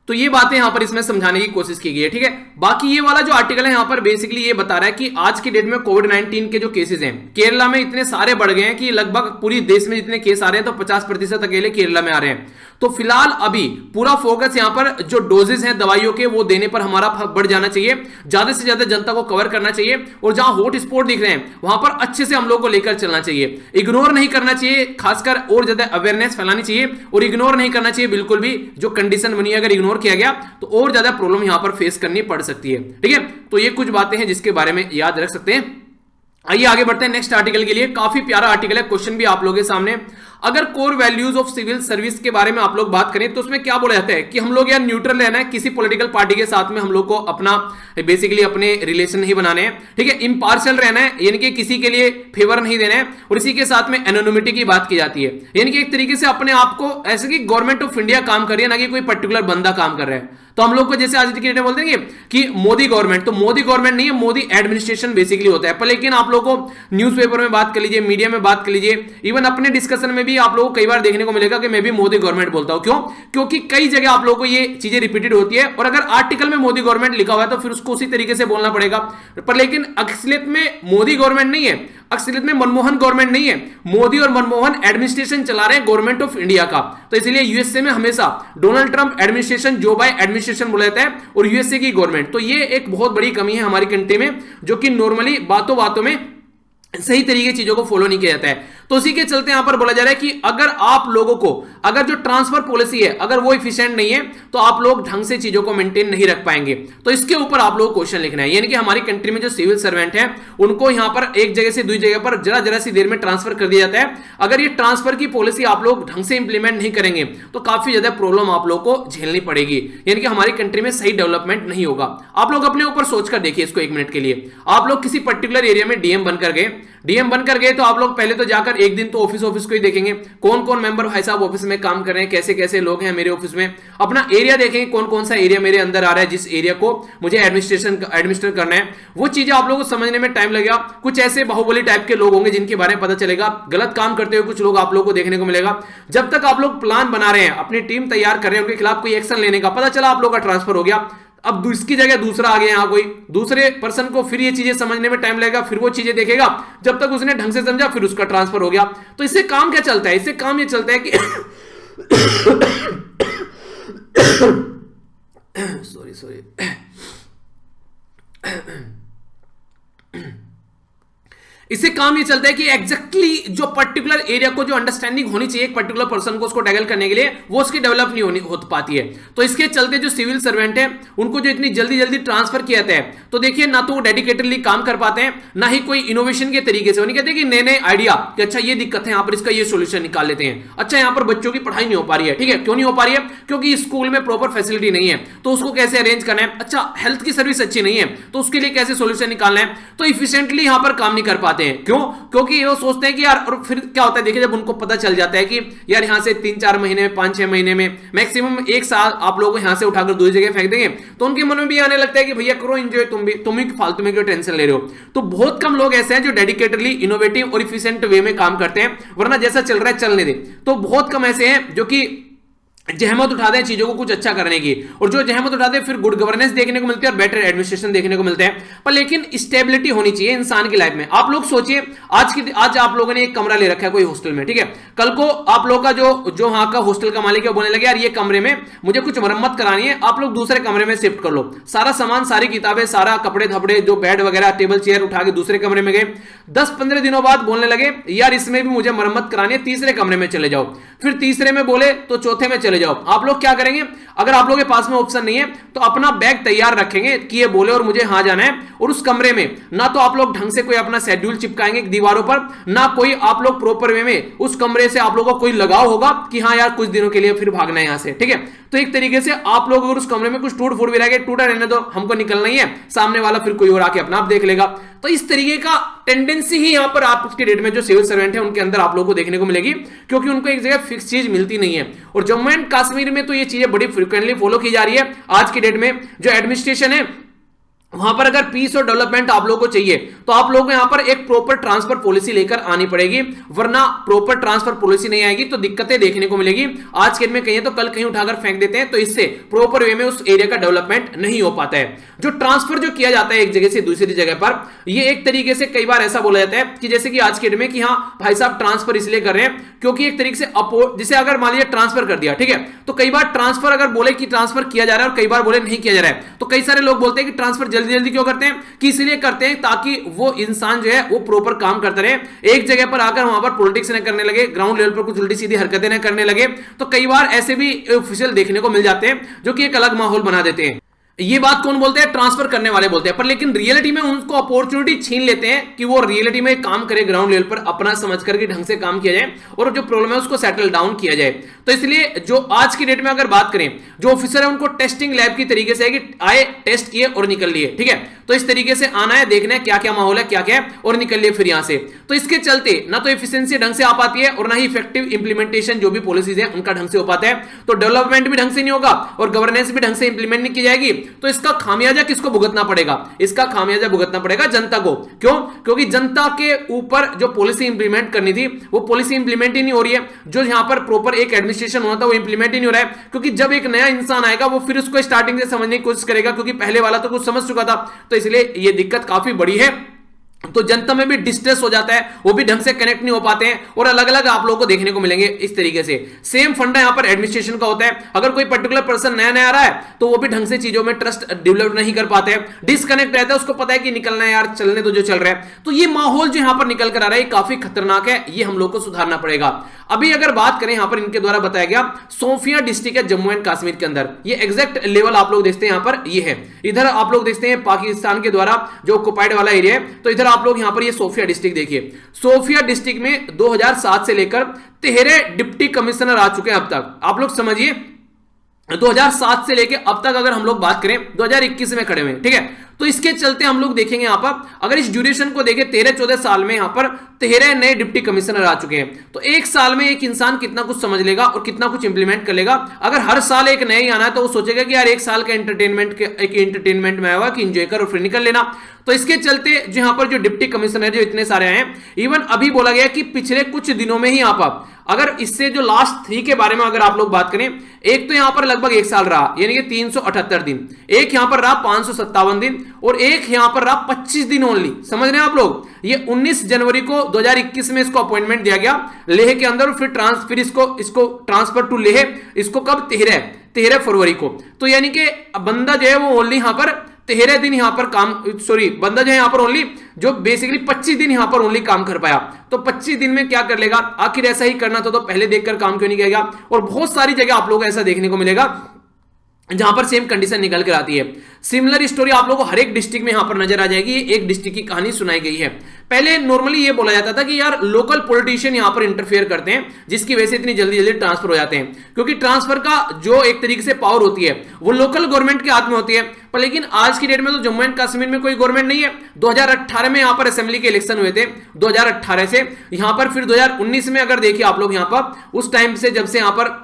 तो ये बातें यहां पर इसमें समझाने की कोशिश की गई है। ठीक है, बाकी ये वाला जो आर्टिकल है यहां पर बेसिकली ये बता रहा है कि आज के डेट में कोविड-19 के जो केसेस हैं केरला में इतने सारे बढ़ गए हैं कि लगभग पूरी देश में जितने केस आ रहे हैं तो 50% अकेले केरला में आ रहे हैं। तो फिलहाल अभी पूरा फोकस यहां पर जो डोजेस हैं दवाइयों के वो देने पर हमारा बढ़ जाना चाहिए, ज्यादा से ज्यादा जनता को कवर करना चाहिए और जहां हॉट स्पॉट दिख रहे हैं वहां पर अच्छे से हम लोग को लेकर चलना चाहिए, इग्नोर नहीं करना चाहिए, खासकर और ज्यादा अवेयरनेस फैलानी चाहिए और इग्नोर नहीं करना चाहिए बिल्कुल भी। जो कंडीशन बनी अगर इग्नोर किया गया तो और ज्यादा प्रॉब्लम यहां पर फेस करनी पड़ सकती है। ठीक है, तो ये कुछ बातें हैं जिसके बारे में याद रख सकते हैं। आइए आगे बढ़ते हैं नेक्स्ट आर्टिकल के लिए। काफी प्यारा आर्टिकल है, क्वेश्चन भी आप लोगों के सामने। अगर core values of civil service के बारे में आप लोग बात करें तो उसमें क्या बोला जाता है कि हम लोग यार न्यूट्रल रहना है, किसी पॉलिटिकल पार्टी के साथ में हम लोग को अपना बेसिकली अपने रिलेशन नहीं बनाने हैं। ठीक है, इंपार्शियल रहना है यानी कि किसी के लिए फेवर नहीं देना है और इसी के साथ में एनोनिमिटी की बात की जाती है, यानी कि एक तरीके से अपने आप को ऐसे कि गवर्नमेंट ऑफ इंडिया काम कर रही है ना कि कोई पर्टिकुलर बंदा काम कर रहा है। तो हम लोग को जैसे आज की डेट में बोलते हैं कि मोदी गवर्नमेंट, तो मोदी गवर्नमेंट नहीं है, मोदी एडमिनिस्ट्रेशन बेसिकली होता है। पर लेकिन आप लोगों को न्यूज़पेपर में बात कर लीजिए, मीडिया में बात कर लीजिए, इवन अपने डिस्कशन में भी आप लोगों को कई बार देखने को मिलेगा कि मैं भी मोदी गवर्नमेंट बोलता हूं। क्यों? क्योंकि कई जगह आप लोगों को ये चीजें रिपीटेड होती है, और अगर आर्टिकल में मोदी गवर्नमेंट लिखा हुआ है तो फिर उसको उसी तरीके से बोलना पड़ेगा। पर लेकिन असलियत में मोदी गवर्नमेंट नहीं है, असलियत में मनमोहन गवर्नमेंट नहीं है, मोदी और मनमोहन एडमिनिस्ट्रेशन चला रहे हैं गवर्नमेंट ऑफ इंडिया का। तो इसलिए यूएसए में हमेशा डोनाल्ड ट्रंप एडमिनिस्ट्रेशन, जो बाय एडमिनिस्ट्रेशन बोला जाता है, और यूएसए की गवर्नमेंट। तो ये एक बहुत बड़ी कमी है हमारी कंट्री में, जो कि नॉर्मली बातों बातों में सही तरीके चीजों को फॉलो नहीं किया जाता है। तो उसी के चलते यहां पर बोला जा रहा है कि अगर आप लोगों को, अगर जो ट्रांसफर पॉलिसी है अगर वो इफिशिएंट नहीं है तो आप लोग ढंग से चीजों को मेंटेन नहीं रख पाएंगे। तो इसके ऊपर आप लोग क्वेश्चन लिखना है, यानी कि हमारी कंट्री में जो सिविल सर्वेंट है उनको यहां पर एक जगह से दूसरी जगह पर जरा जरा सी देर में ट्रांसफर कर दिया जाता है। अगर ये ट्रांसफर की पॉलिसी आप लोग ढंग से इंप्लीमेंट नहीं करेंगे तो काफी ज्यादा प्रॉब्लम आप लोग को झेलनी पड़ेगी, यानी कि हमारी कंट्री में सही डेवलपमेंट नहीं होगा। आप लोग अपने ऊपर सोचकर देखिए इसको एक मिनट के लिए। आप लोग किसी पर्टिकुलर एरिया में डीएम बनकर गए, डीएम बनकर गए तो आप लोग पहले तो जाकर एक दिन तो ऑफिस को ही देखेंगे, कौन कौन मेंबर भाई साहब ऑफिस में काम कर रहे हैं, कैसे कैसे लोग हैं मेरे ऑफिस में। अपना एरिया देखेंगे, कौन कौन सा एरिया मेरे अंदर आ रहा है, जिस एरिया को मुझे एडमिनिस्टर करना है। वो चीजें आप लोगों को समझने में टाइम लगेगा। कुछ ऐसे बाहुबली टाइप के लोग होंगे जिनके बारे में पता चलेगा, गलत काम करते हुए कुछ लोग आप लोगों को देखने को मिलेगा। जब तक आप लोग प्लान बना रहे हैं, अपनी टीम तैयार कर रहे हैं, उनके खिलाफ कोई एक्शन लेने का, पता चला आप लोग का ट्रांसफर हो गया, अब इसकी जगह दूसरा आ गया, यहां कोई दूसरे पर्सन को फिर ये चीजें समझने में टाइम लगेगा, फिर वो चीजें देखेगा, जब तक उसने ढंग से समझा फिर उसका ट्रांसफर हो गया। तो इससे काम क्या चलता है? इससे काम ये चलता है कि सॉरी इससे काम ये चलता है कि एग्जैक्टली जो पर्टिकुलर एरिया को जो अंडरस्टैंडिंग होनी चाहिए एक पर्टिकुलर पर्सन को उसको टैकल करने के लिए, वो उसकी डेवलप नहीं हो पाती है। तो इसके चलते जो सिविल सर्वेंट है उनको जो इतनी जल्दी जल्दी ट्रांसफर किया जाता है, तो देखिए ना तो वो डेडिकेटेडली काम कर पाते हैं, ना ही कोई इनोवेशन के तरीके से। वो नहीं कहते कि नए नए आइडिया कि अच्छा ये दिक्कत है यहाँ पर, इसका ये सोल्यूशन निकाल लेते हैं। अच्छा यहाँ पर बच्चों की पढ़ाई नहीं हो पा रही है, ठीक है, क्यों नहीं हो पा रही है? क्योंकि स्कूल में प्रॉपर फैसिलिटी नहीं है, तो उसको कैसे अरेंज करना है। अच्छा हेल्थ की सर्विस अच्छी नहीं है, तो उसके लिए कैसे सोल्यूशन निकालना है। तो इफिशिएंटली यहाँ पर काम नहीं कर पाते हैं। क्यों? क्योंकि वो सोचते हैं कि यार, और फिर क्या होता है देखिए, जब उनको पता चल जाता है कि यार यहाँ से 3-4 महीने में, 5-6 महीने में, मैक्सिमम 1 साल आप लोगों को यहाँ से उठाकर दूसरी जगह फेंक देंगे, तो उनके मन में भी आने लगता है कि भैया करो एंजॉय, तुम ही फालतू में क्यों टेंशन ले रहे हो। तो बहुत कम लोग ऐसे हैं जो डेडिकेटेडली इनोवेटिव और इफिशिएंट वे में काम करते हैं, वरना जैसा चल रहा है चलने दे। तो बहुत कम ऐसे हैं जो कि जहमत उठाते हैं चीजों को कुछ अच्छा करने की, और जो जहमत उठाते हैं फिर गुड गवर्नेंस देखने को मिलती है और बेटर एडमिनिस्ट्रेशन देखने को मिलते हैं। पर लेकिन स्टेबिलिटी होनी चाहिए इंसान की लाइफ में। आप लोग सोचिए, आज आप लोगों ने एक कमरा ले रखा है कोई हॉस्टल में, ठीक है, कल को आप लोग का जो वहां का हॉस्टल का मालिक है बोलने लगे यार ये कमरे में मुझे कुछ मरम्मत करानी है, आप लोग दूसरे कमरे में शिफ्ट कर लो। सारा सामान, सारी किताबें, सारा कपड़े धपड़े, जो बेड वगैरह, टेबल चेयर उठा के दूसरे कमरे में गए। 10-15 दिनों बाद बोलने लगे यार इसमें भी मुझे मरम्मत करानी है, तीसरे कमरे में चले जाओ। फिर तीसरे में बोले तो चौथे में चले जाओ। आप लोग क्या करेंगे? अगर आप लोगों के पास में ऑप्शन नहीं है तो अपना बैग तैयार रखेंगे कि ये बोले और मुझे हां जाना है, और उस कमरे में ना तो आप लोग ढंग से कोई अपना शेड्यूल चिपकाएंगे दीवारों पर, ना कोई आप लोग प्रॉपर वे में उस कमरे से आप लोगों को कोई लगाव होगा कि हाँ यार कुछ दिनों के लिए फिर भागना है यहां से, ठीक है। तो एक तरीके से आप लोग अगर उस कमरे में कुछ टूट फूट भी रहेगा, टूटा रहने दो, हमको निकलना ही है, सामने वाला फिर कोई और आके अपना आप देख लेगा। तो इस तरीके का टेंडेंसी ही यहां पर आपके डेट में जो सिविल सर्वेंट है उनके अंदर आप लोगों को देखने को मिलेगी, क्योंकि उनको एक जगह फिक्स चीज मिलती नहीं है। और जम्मू एंड कश्मीर में तो ये चीजें बड़ी फ्रीक्वेंटली फॉलो की जा रही है। आज की डेट में जो एडमिनिस्ट्रेशन है वहां पर अगर पीस और डेवलपमेंट आप लोगों को चाहिए तो आप लोगों को यहां पर एक प्रॉपर ट्रांसफर पॉलिसी लेकर आनी पड़ेगी, वरना प्रॉपर ट्रांसफर पॉलिसी नहीं आएगी तो दिक्कतें देखने को मिलेगी। आज के दिन में कहीं तो कल कहीं उठाकर फेंक देते हैं, तो इससे प्रॉपर वे में उस एरिया का डेवलपमेंट नहीं हो पाता है। जो ट्रांसफर जो किया जाता है एक जगह से दूसरी जगह पर, ये एक तरीके से कई बार ऐसा बोला जाता है कि जैसे कि आज के दिन में कि हाँ भाई साहब ट्रांसफर इसलिए कर रहे हैं क्योंकि एक तरीके से जैसे अगर मान लीजिए ट्रांसफर कर दिया, ठीक है, तो कई बार ट्रांसफर अगर बोले कि ट्रांसफर किया जा रहा है और कई बार बोले नहीं किया जा रहा है, तो कई सारे लोग बोलते हैं कि ट्रांसफर जल्दी जल्दी क्यों करते हैं, कि इसलिए करते हैं ताकि वो इंसान जो है वो प्रॉपर काम करते रहे, एक जगह पर आकर वहां पर पॉलिटिक्स न करने लगे, ग्राउंड लेवल पर कुछ उल्टी सीधी हरकतें न करने लगे। तो कई बार ऐसे भी ऑफिशियल देखने को मिल जाते हैं जो कि एक अलग माहौल बना देते हैं। ये बात कौन बोलते हैं? ट्रांसफर करने वाले बोलते हैं। पर लेकिन रियलिटी में उनको अपॉर्चुनिटी छीन लेते हैं कि वो रियलिटी में काम करे, ग्राउंड लेवल पर अपना समझ करके ढंग से काम किया जाए और जो प्रॉब्लम है उसको सेटल डाउन किया जाए। तो इसलिए जो आज की डेट में अगर बात करें, जो ऑफिसर है उनको टेस्टिंग लैब की तरीके से है कि आए, टेस्ट किए और निकल लिए, ठीक है। तो इस तरीके से आना है, देखना है क्या क्या माहौल है, क्या क्या है, और निकल लिए फिर यहां से। तो इसके चलते ना तो एफिशिएंसी ढंग से आ पाती है और ना ही इफेक्टिव इंप्लीमेंटेशन जो भी पॉलिसीज है उनका ढंग से हो पाता है। तो डेवलपमेंट भी ढंग से नहीं होगा और गवर्नेंस भी ढंग से इंप्लीमेंट नहीं की जाएगी। तो इसका खामियाजा किसको भुगतना पड़ेगा? इसका खामियाजा भुगतना पड़ेगा जनता को। क्यों? क्योंकि जनता के ऊपर जो पॉलिसी इंप्लीमेंट करनी थी वो पॉलिसी इंप्लीमेंट ही नहीं हो रही है। जो यहां पर प्रॉपर एक एडमिनिस्ट्रेशन होना था वो इंप्लीमेंट ही नहीं हो रहा है। क्योंकि जब एक नया इंसान आएगा वो फिर उसको स्टार्टिंग से समझने की कोशिश करेगा, क्योंकि पहले वाला तो कुछ समझ चुका था। तो इसलिए ये दिक्कत काफी बड़ी है। तो जनता में भी डिस्ट्रेस हो जाता है, वो भी ढंग से कनेक्ट नहीं हो पाते हैं और अलग अलग आप लोगों को देखने को मिलेंगे इस तरीके से। सेम फंडा यहां पर एडमिनिस्ट्रेशन का होता है। अगर कोई पर्टिकुलर पर्सन नया नया आ रहा है तो वो भी ढंग से चीजों में ट्रस्ट डेवलप नहीं कर पाते हैं, डिसकनेक्ट रहता है। उसको पता है कि निकलना है यार, चलने तो जो चल रहा है। तो ये माहौल जो यहां पर निकल कर आ रहा है काफी खतरनाक है, ये हम लोग को सुधारना पड़ेगा। अभी अगर बात करें यहां पर इनके द्वारा बताया गया सोफिया डिस्ट्रिक्ट है जम्मू एंड कश्मीर के अंदर, ये एग्जैक्ट लेवल आप लोग देखते हैं यहां पर ये है। इधर आप लोग देखते हैं पाकिस्तान के द्वारा जो ऑक्युपाइड वाला एरिया है, तो इधर आप लोग यहां पर ये सोफिया डिस्ट्रिक्ट देखिए। सोफिया डिस्ट्रिक्ट में 2007 से लेकर 13 डिप्टी कमिश्नर आ चुके हैं अब तक। आप लोग समझिए 2007 से लेके अब तक अगर हम लोग बात करें 2021 में खड़े हुए हैं, ठीक है। तो इसके चलते हम लोग देखेंगे यहां पर, अगर इस ड्यूरेशन को देखें 13-14 साल में यहां पर 13 नए डिप्टी कमिश्नर आ चुके हैं। तो एक साल में एक इंसान कितना कुछ समझ लेगा और कितना कुछ इंप्लीमेंट कर लेगा। अगर हर साल एक नया ही आना है तो वो सोचेगा कि यार एक साल का एंटरटेनमेंट में आया हुआ कि एंजॉय कर और फिर निकल लेना। तो इसके चलते जो यहां पर जो डिप्टी कमिश्नर जो इतने सारे आए हैं, इवन अभी बोला गया कि पिछले कुछ दिनों में ही यहां पर, अगर इससे जो लास्ट 3 के बारे में अगर आप लोग बात करें, एक तो यहां पर लगभग 1 साल रहा, यानी कि 378 दिन, एक यहां पर रहा 557 दिन और एक यहां पर रहा 25 दिन ओनली। समझ रहे हैं आप लोग? ये 19 जनवरी को 2021 में इसको अपॉइंटमेंट दिया गया लेह के अंदर, फिर इसको ट्रांसफर टू लेह, इसको कब 13 फरवरी को। तो यानी कि बंदा जो है वो ओनली यहां पर 13 दिन यहां पर काम, बंदा जो है यहां पर ओनली जो बेसिकली 25 दिन यहां पर ओनली काम कर पाया। तो 25 दिन में क्या कर लेगा? आखिर ऐसा ही करना था तो पहले देखकर काम क्यों नहीं किया गया? और बहुत सारी जगह आप लोगों को ऐसा देखने को मिलेगा जहां पर सेम कंडीशन निकल कर आती है। सिमिलर स्टोरी आप लोगों को हर एक डिस्ट्रिक्ट में यहां पर नजर आ जाएगी। एक डिस्ट्रिक्ट की कहानी सुनाई गई है। पहले नॉर्मली ये बोला जाता था कि यार लोकल पॉलिटिशियन यहां पर इंटरफेयर करते हैं, जिसकी वजह से इतनी जल्दी जल्दी ट्रांसफर हो जाते हैं, क्योंकि ट्रांसफर का जो एक तरीके से पावर होती है वो लोकल गवर्नमेंट के हाथ में होती है। पर लेकिन आज की डेट में तो जम्मू एंड कश्मीर में कोई गवर्नमेंट नहीं है। 2018 में यहां पर असेंबली के इलेक्शन हुए थे, 2018 से यहां पर, फिर 2019 में अगर देखिए आप लोग यहां पर, उस टाइम से जब से यहां पर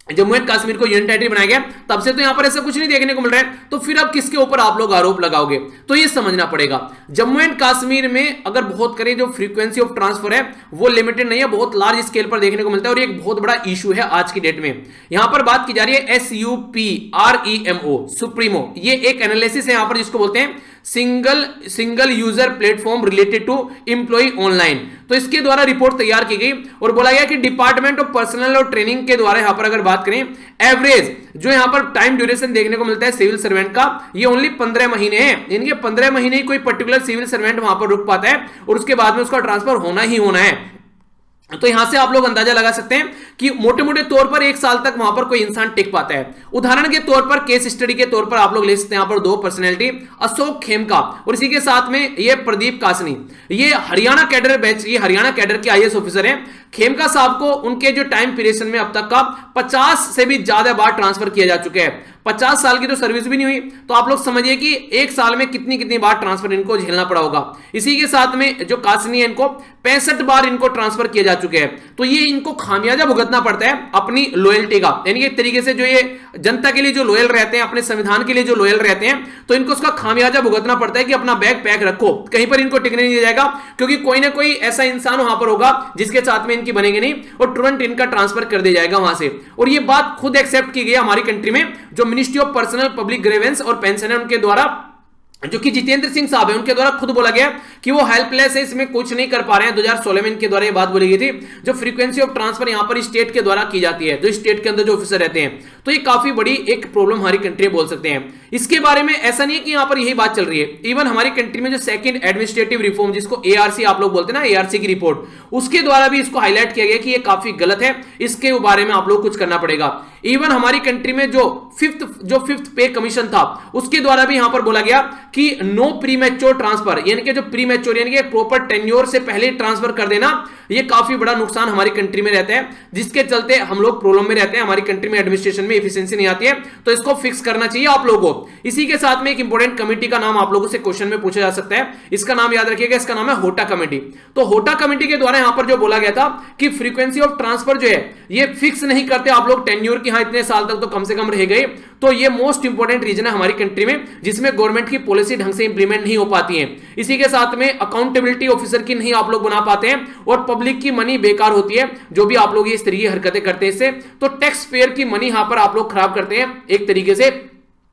जम्मू एंड कश्मीर को यूनियन टेरिटरी बनाया गया तब से तो यहां पर ऐसा कुछ नहीं देखने को मिल रहा है। तो फिर अब किसके ऊपर आप लोग आरोप लगाओगे? तो ये समझना पड़ेगा। जम्मू एंड कश्मीर में अगर बहुत करें जो फ्रीक्वेंसी ऑफ ट्रांसफर है वो लिमिटेड नहीं है, बहुत लार्ज स्केल पर देखने को मिलता है और एक बहुत बड़ा इशू है आज की डेट में। यहां पर बात की जा रही है SUPREMO, सुप्रीमो। ये एक एनालिसिस है यहां पर जिसको बोलते हैं single user platform related to employ online. तो इसके द्वारा रिपोर्ट तैयार की गई और बोला गया कि डिपार्टमेंट ऑफ पर्सनल और ट्रेनिंग के द्वारा यहां पर अगर बात करें, एवरेज जो यहां पर टाइम ड्यूरेशन देखने को मिलता है सिविल सर्वेंट का, ये ओनली 15 महीने है। इनके 15 महीने ही कोई पर्टिकुलर सिविल सर्वेंट वहां पर रुक पाता है और उसके बाद में उसका ट्रांसफर होना ही होना है। तो यहां से आप लोग अंदाजा लगा सकते हैं कि मोटे मोटे तौर पर 1 साल तक वहां पर कोई इंसान टिक पाता है। उदाहरण के तौर पर, केस स्टडी के तौर पर आप लोग ले सकते हैं यहां पर 2 पर्सनैलिटी, अशोक खेमका और इसी के साथ में ये प्रदीप कासनी। ये हरियाणा कैडर बैच, ये हरियाणा कैडर के IAS ऑफिसर हैं। खेमका साहब को उनके जो टाइम पीरियड में अब तक का 50 से भी ज्यादा बार ट्रांसफर किया जा चुका है। 50 साल की तो सर्विस भी नहीं हुई, तो आप लोग समझिए कि 1 साल में कितनी कितनी बार ट्रांसफर इनको झेलना पड़ा होगा। इसी के साथ में जो कासनी है, इनको 65 बार इनको ट्रांसफर किए जा चुके हैं। तो ये इनको खामियाजा भुगतना पड़ता है अपनी लॉयल्टी का, यानी एक तरीके से जो ये जनता के लिए जो लॉयल रहते हैं, अपने संविधान के लिए जो लॉयल रहते हैं, तो इनको उसका खामियाजा भुगतना पड़ता है कि अपना बैग पैक रखो, कहीं पर इनको टिकने नहीं दिया जाएगा, क्योंकि कोई ना कोई ऐसा इंसान वहां पर होगा जिसके साथ में इनकी बनेंगे नहीं और तुरंत इनका ट्रांसफर कर दिया जाएगा वहां से। और ये बात खुद एक्सेप्ट की गई हमारी कंट्री में, जो ministry of personnel public grievance और पेंशन है उनके द्वारा, जो कि जितेंद्र सिंह साहब है, उनके द्वारा खुद बोला गया कि वो हेल्पलेस है, इसमें कुछ नहीं कर पा रहे हैं। 2016 में इनके द्वारा ये बात बोली गई थी। जो फ्रीक्वेंसी ऑफ ट्रांसफर यहां पर स्टेट के द्वारा की जाती है, जो स्टेट के अंदर जो ऑफिसर रहते हैं, तो ये काफी बड़ी एक प्रॉब्लम हमारी कंट्री बोल सकते हैं। इसके बारे में ऐसा नहीं है कि यहां पर यही बात चल रही है। इवन हमारी कंट्री में जो सेकंड एडमिनिस्ट्रेटिव रिफॉर्म, जिसको ARC आप लोग बोलते हैं ना, ARC की रिपोर्ट, उसके द्वारा भी इसको हाईलाइट किया गया कि ये काफी गलत है, इसके बारे में आप लोग कुछ करना पड़ेगा। इवन हमारी कंट्री में जो फिफ्थ पे कमीशन था उसके द्वारा भी यहां पर बोला गया कि नो प्रीमैच्योर ट्रांसफर, यानी कि जो प्रीमैच्योर यानी कि प्रॉपर टेन्योर से पहले ट्रांसफर कर देना, ये काफी बड़ा नुकसान हमारी कंट्री में रहता है, जिसके चलते हम लोग प्रॉब्लम में रहते हैं, हमारी कंट्री में एडमिनिस्ट्रेशन में एफिशिएंसी नहीं आती है। तो इसको फिक्स करना चाहिए आप लोगों को। इसी के साथ में एक इंपॉर्टेंट कमेटी का नाम आप लोगों से क्वेश्चन में पूछा जा सकता है, इसका नाम याद रखिएगा, इसका नाम है होटा कमेटी। तो होटा कमेटी के द्वारा यहां पर जो बोला गया था कि फ्रीक्वेंसी ऑफ ट्रांसफर जो है ये फिक्स नहीं करते आप लोग टेन्योर की, हाँ इतने साल तक तो कम से कम रह गए। तो ये मोस्ट इंपॉर्टेंट रीजन है हमारी कंट्री में जिसमें गवर्नमेंट की पॉलिसी ढंग से इंप्लीमेंट नहीं हो पाती है। इसी के साथ में अकाउंटेबिलिटी ऑफिसर की नहीं आप लोग बना पाते हैं और पब्लिक की मनी बेकार होती है जो भी आप लोग इस तरीके की हरकतें करते हैं इससे। तो टैक्स पेयर की मनी यहां पर आप लोग खराब करते हैं एक तरीके से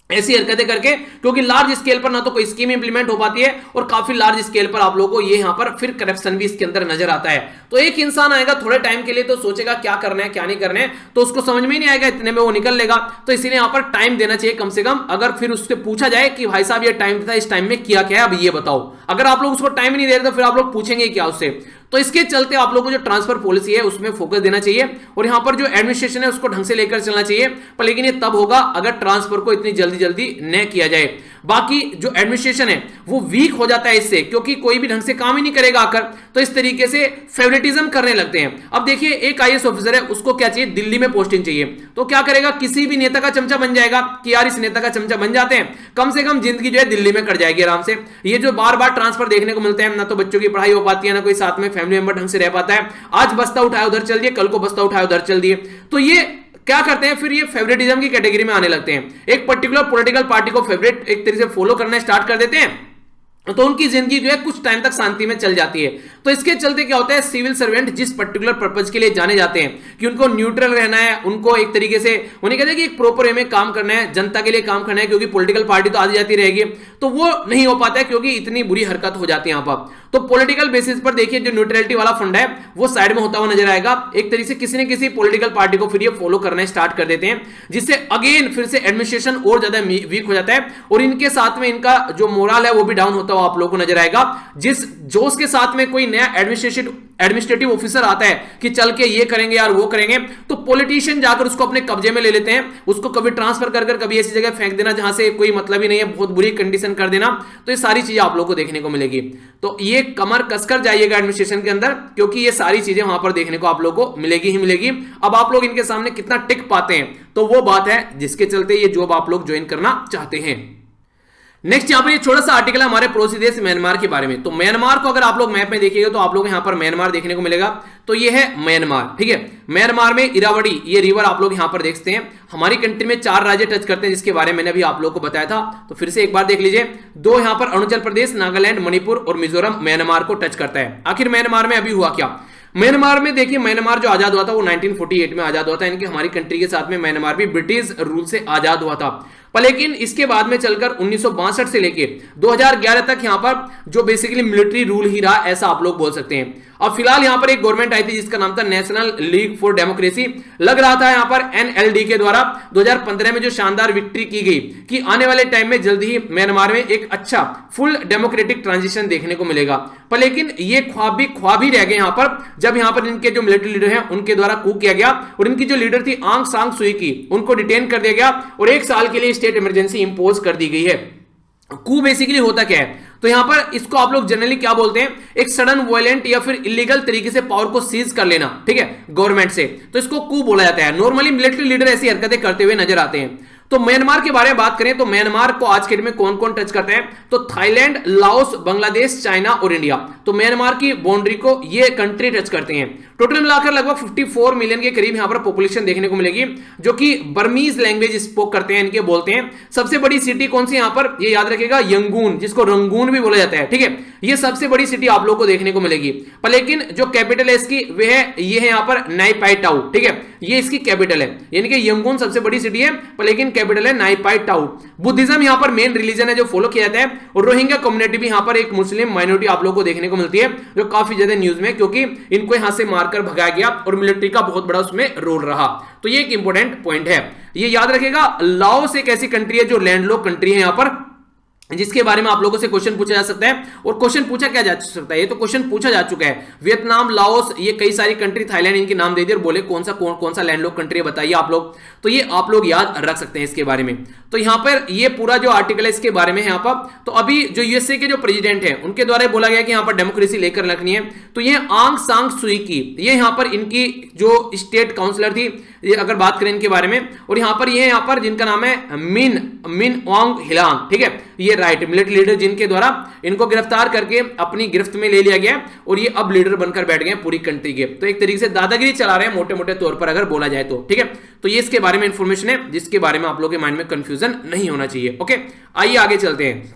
ऐसी हरकतें करके, क्योंकि लार्ज स्केल पर ना तो कोई स्कीम इंप्लीमेंट हो पाती है और काफी लार्ज स्केल पर आप लोगों को ये यहां पर फिर करप्शन भी इसके अंदर नजर आता है। तो एक इंसान आएगा थोड़े टाइम के लिए तो सोचेगा क्या करना है क्या नहीं करना है, तो उसको समझ में ही नहीं आएगा, इतने में वो निकल लेगा। तो इसीलिए यहां पर टाइम देना चाहिए कम से कम। अगर फिर उससे पूछा जाए कि भाई साहब ये टाइम था, इस टाइम में किया क्या है, अब ये बताओ। अगर आप लोग उसको टाइम ही नहीं दे रहे तो फिर आप लोग पूछेंगे क्या उससे। तो इसके चलते आप लोगों को जो ट्रांसफर पॉलिसी है उसमें फोकस देना चाहिए और यहां पर जो एडमिनिस्ट्रेशन है उसको ढंग से लेकर चलना चाहिए। पर लेकिन ये तब होगा अगर ट्रांसफर को इतनी जल्दी जल्दी न किया जाए। बाकी जो एडमिनिस्ट्रेशन है वो वीक हो जाता है इससे, क्योंकि कोई भी ढंग से काम ही नहीं करेगा आकर, तो इस तरीके से फेवरेटिज्म करने लगते हैं। अब देखिए एक आईएएस ऑफिसर है, उसको क्या चाहिए, दिल्ली में पोस्टिंग चाहिए, तो क्या करेगा, किसी भी नेता का चमचा बन जाएगा कि यार इस नेता का चमचा बन जाते हैं, कम से कम जिंदगी जो है दिल्ली में कट जाएगी आराम से। ये जो बार बार ट्रांसफर देखने को मिलता है, ना तो बच्चों की पढ़ाई हो पाती है, ना कोई साथ में फैमिली मेंबर ढंग से रह पाता है। आज बस्ता उठाया उधर चल दिए, कल को बस्ता उठाया उधर चल दिए। तो ये क्या करते हैं, फिर ये फेवरेटिज्म की कैटेगरी में आने लगते हैं। एक पर्टिकुलर पॉलिटिकल पार्टी को फेवरेट एक तरीके से फॉलो करना स्टार्ट कर देते हैं, तो उनकी जिंदगी जो है कुछ टाइम तक शांति में चल जाती है। तो इसके चलते क्या होता है, सिविल सर्वेंट जिस पर्टिकुलर पर्पज के लिए जाने जाते हैं कि उनको न्यूट्रल रहना है, उनको एक तरीके से उन्हें कहते हैं कि एक प्रॉपर वे में काम करना है, जनता के लिए काम करना है, क्योंकि पॉलिटिकल पार्टी तो आती जाती रहेगी, तो वो नहीं हो पाता है क्योंकि इतनी बुरी हरकत हो जाती है यहां पर। तो पॉलिटिकल बेसिस पर देखिए जो न्यूट्रलिटी वाला फंड है वो साइड में होता हुआ नजर आएगा। एक तरीके से किसी न किसी पॉलिटिकल पार्टी को फिर ये फॉलो करना स्टार्ट कर देते हैं, जिससे अगेन फिर से एडमिनिस्ट्रेशन और ज्यादा वीक हो जाता है और इनके साथ में इनका जो मोरल है वो भी डाउन होता हुआ आप लोगों को नजर आएगा। जिस जोश के साथ में कोई नया एडमिनिस्ट्रेटिव ऑफिसर आता है कि चल के ये करेंगे यार वो करेंगे, तो पॉलिटिशियन जाकर उसको अपने कब्जे में ले लेते हैं, उसको कभी ट्रांसफर कर कभी ऐसी जगह फेंक देना जहां से कोई मतलब ही नहीं है, बहुत बुरी कंडीशन कर देना। तो ये सारी चीजें आप लोगों को देखने को मिलेगी। तो ये कमर कसकर जाइएगा एडमिनिस्ट्रेशन के अंदर, क्योंकि ये सारी चीजें वहां पर देखने को आप लोगों को मिलेगी ही मिलेगी। अब आप लोग इनके सामने कितना टिक पाते हैं, तो वो बात है जिसके चलते ये जॉब आप लोग ज्वाइन करना चाहते हैं। नेक्स्ट यहाँ पर ये छोटा सा आर्टिकल है हमारे पड़ोसी देश म्यांमार के बारे में। तो म्यांमार को अगर आप लोग मैप में देखिएगा तो आप लोग यहाँ पर म्यांमार देखने को मिलेगा। तो ये है म्यांमार, ठीक है। म्यांमार में इरावदी ये रिवर आप लोग यहाँ पर देखते हैं। हमारी कंट्री में 4 राज्य टच करते हैं, जिसके बारे में मैंने अभी आप लोगों को बताया था। तो फिर से एक बार देख लीजिए, 2 यहाँ पर अरुणाचल प्रदेश, नागालैंड, मणिपुर और मिजोरम म्यांमार को टच करता है। आखिर म्यांमार में अभी हुआ क्या, म्यांमार में देखिए, म्यांमार जो आजाद हुआ था वो 1948 में आजाद हुआ था, यानी कि हमारी कंट्री के साथ में म्यांमार भी ब्रिटिश रूल से आजाद हुआ था। पर लेकिन इसके बाद में चलकर 1962 से लेके 2011 तक यहां पर जो बेसिकली मिलिट्री रूल ही रहा, ऐसा आप लोग बोल सकते हैं। अब फिलहाल यहां पर एक गवर्नमेंट आई थी जिसका नाम था नेशनल लीग फॉर डेमोक्रेसी। लग रहा था यहां पर एनएलडी के द्वारा 2015 में जो शानदार विक्ट्री की गई कि आने वाले टाइम में जल्द ही म्यांमार में एक अच्छा फुल डेमोक्रेटिक ट्रांजिशन देखने को मिलेगा। पर लेकिन ये ख्वाब ही रह गए यहां पर, जब यहां पर इनके जो मिलिट्री लीडर हैं उनके द्वारा कू किया गया और इनकी जो लीडर थी आंग सांग सुई की, उनको डिटेन कर दिया गया और 1 साल के लिए स्टेट इमरजेंसी इंपोज कर दी गई है। कू बेसिकली होता क्या है, तो यहां पर इसको आप लोग जनरली क्या बोलते हैं, एक सडन वायलेंट या फिर इलीगल तरीके से पावर को सीज कर लेना, ठीक है, गवर्नमेंट से, तो इसको कू बोला जाता है। नॉर्मली मिलिट्री लीडर ऐसी हरकतें करते हुए नजर आते हैं। तो म्यांमार के बारे में बात करें तो म्यांमार को आज के दिन में कौन कौन टच करते हैं, तो थाईलैंड, लाओस, बांग्लादेश, चाइना और इंडिया। तो म्यांमार की बाउंड्री को ये कंट्री टच करते हैं। टोटल मिलाकर लगभग 54 मिलियन के करीब यहां पर पॉपुलेशन देखने को मिलेगी, जो कि बर्मीज लैंग्वेज स्पोक करते हैं, इनके बोलते हैं। सबसे बड़ी सिटी कौन सी यहां पर, ये याद रखिएगा, यंगून, जिसको रंगून भी बोला जाता है, ठीक है। ये सबसे बड़ी सिटी आप लोग को देखने को मिलेगी। पर लेकिन जो कैपिटल है इसकी वह है, ये है यहां पर नाईपाई टाउ, ठीक है, ये इसकी कैपिटल है, यानी कि यंगून सबसे बड़ी सिटी है, पर लेकिन कैपिटल है नाईपाई टाउ। बुद्धिज्म यहां पर मेन रिलीजन है जो फॉलो किया जाता है, और रोहिंग्या कम्युनिटी भी यहां पर एक मुस्लिम माइनॉरिटी आप लोगों को देखने को मिलती है, जो काफी ज्यादा न्यूज में, क्योंकि इनको यहां से मारकर भगाया गया और मिलिट्री का बहुत बड़ा उसमें रोल रहा। तो ये एक इंपॉर्टेंट पॉइंट है, ये याद रखिएगा। लाओस एक ऐसी कंट्री है जो लैंडलॉक कंट्री है यहां पर, जिसके बारे में आप लोगों से क्वेश्चन पूछा जा सकता है। और क्वेश्चन पूछा क्या जा सकता है, ये तो क्वेश्चन पूछा जा चुका है। वियतनाम, लाओस, ये कई सारी कंट्री, थाईलैंड, इनके नाम दे दिए और बोले कौन सा लैंडलॉक कंट्री है बताइए आप लोग। तो ये आप लोग याद रख सकते हैं इसके बारे में। तो यहां पर ये पूरा जो आर्टिकल है इसके बारे में है यहाँ पर। तो अभी जो यूएसए के जो प्रेसिडेंट है उनके द्वारा बोला गया कि यहाँ पर डेमोक्रेसी लेकर रखनी है। तो ये आंग सांग सुई की, ये यहाँ पर इनकी जो स्टेट काउंसलर थी, ये अगर बात करें इनके बारे में, और यहाँ पर ये यहाँ पर जिनका नाम है मिन ऑन्ग हिलांग, ठीक है, ये राइट मिलिट्री लीडर जिनके द्वारा इनको गिरफ्तार करके अपनी गिरफ्त में ले लिया गया और ये अब लीडर बनकर बैठ गए पूरी कंट्री के। तो एक तरीके से दादागिरी चला रहे हैं मोटे मोटे तौर पर अगर बोला जाए तो, ठीक है। तो ये इसके बारे में इंफॉर्मेशन है जिसके बारे में आप लोगों के माइंड में कंफ्यूजन नहीं होना चाहिए। ओके, आइए आगे चलते हैं।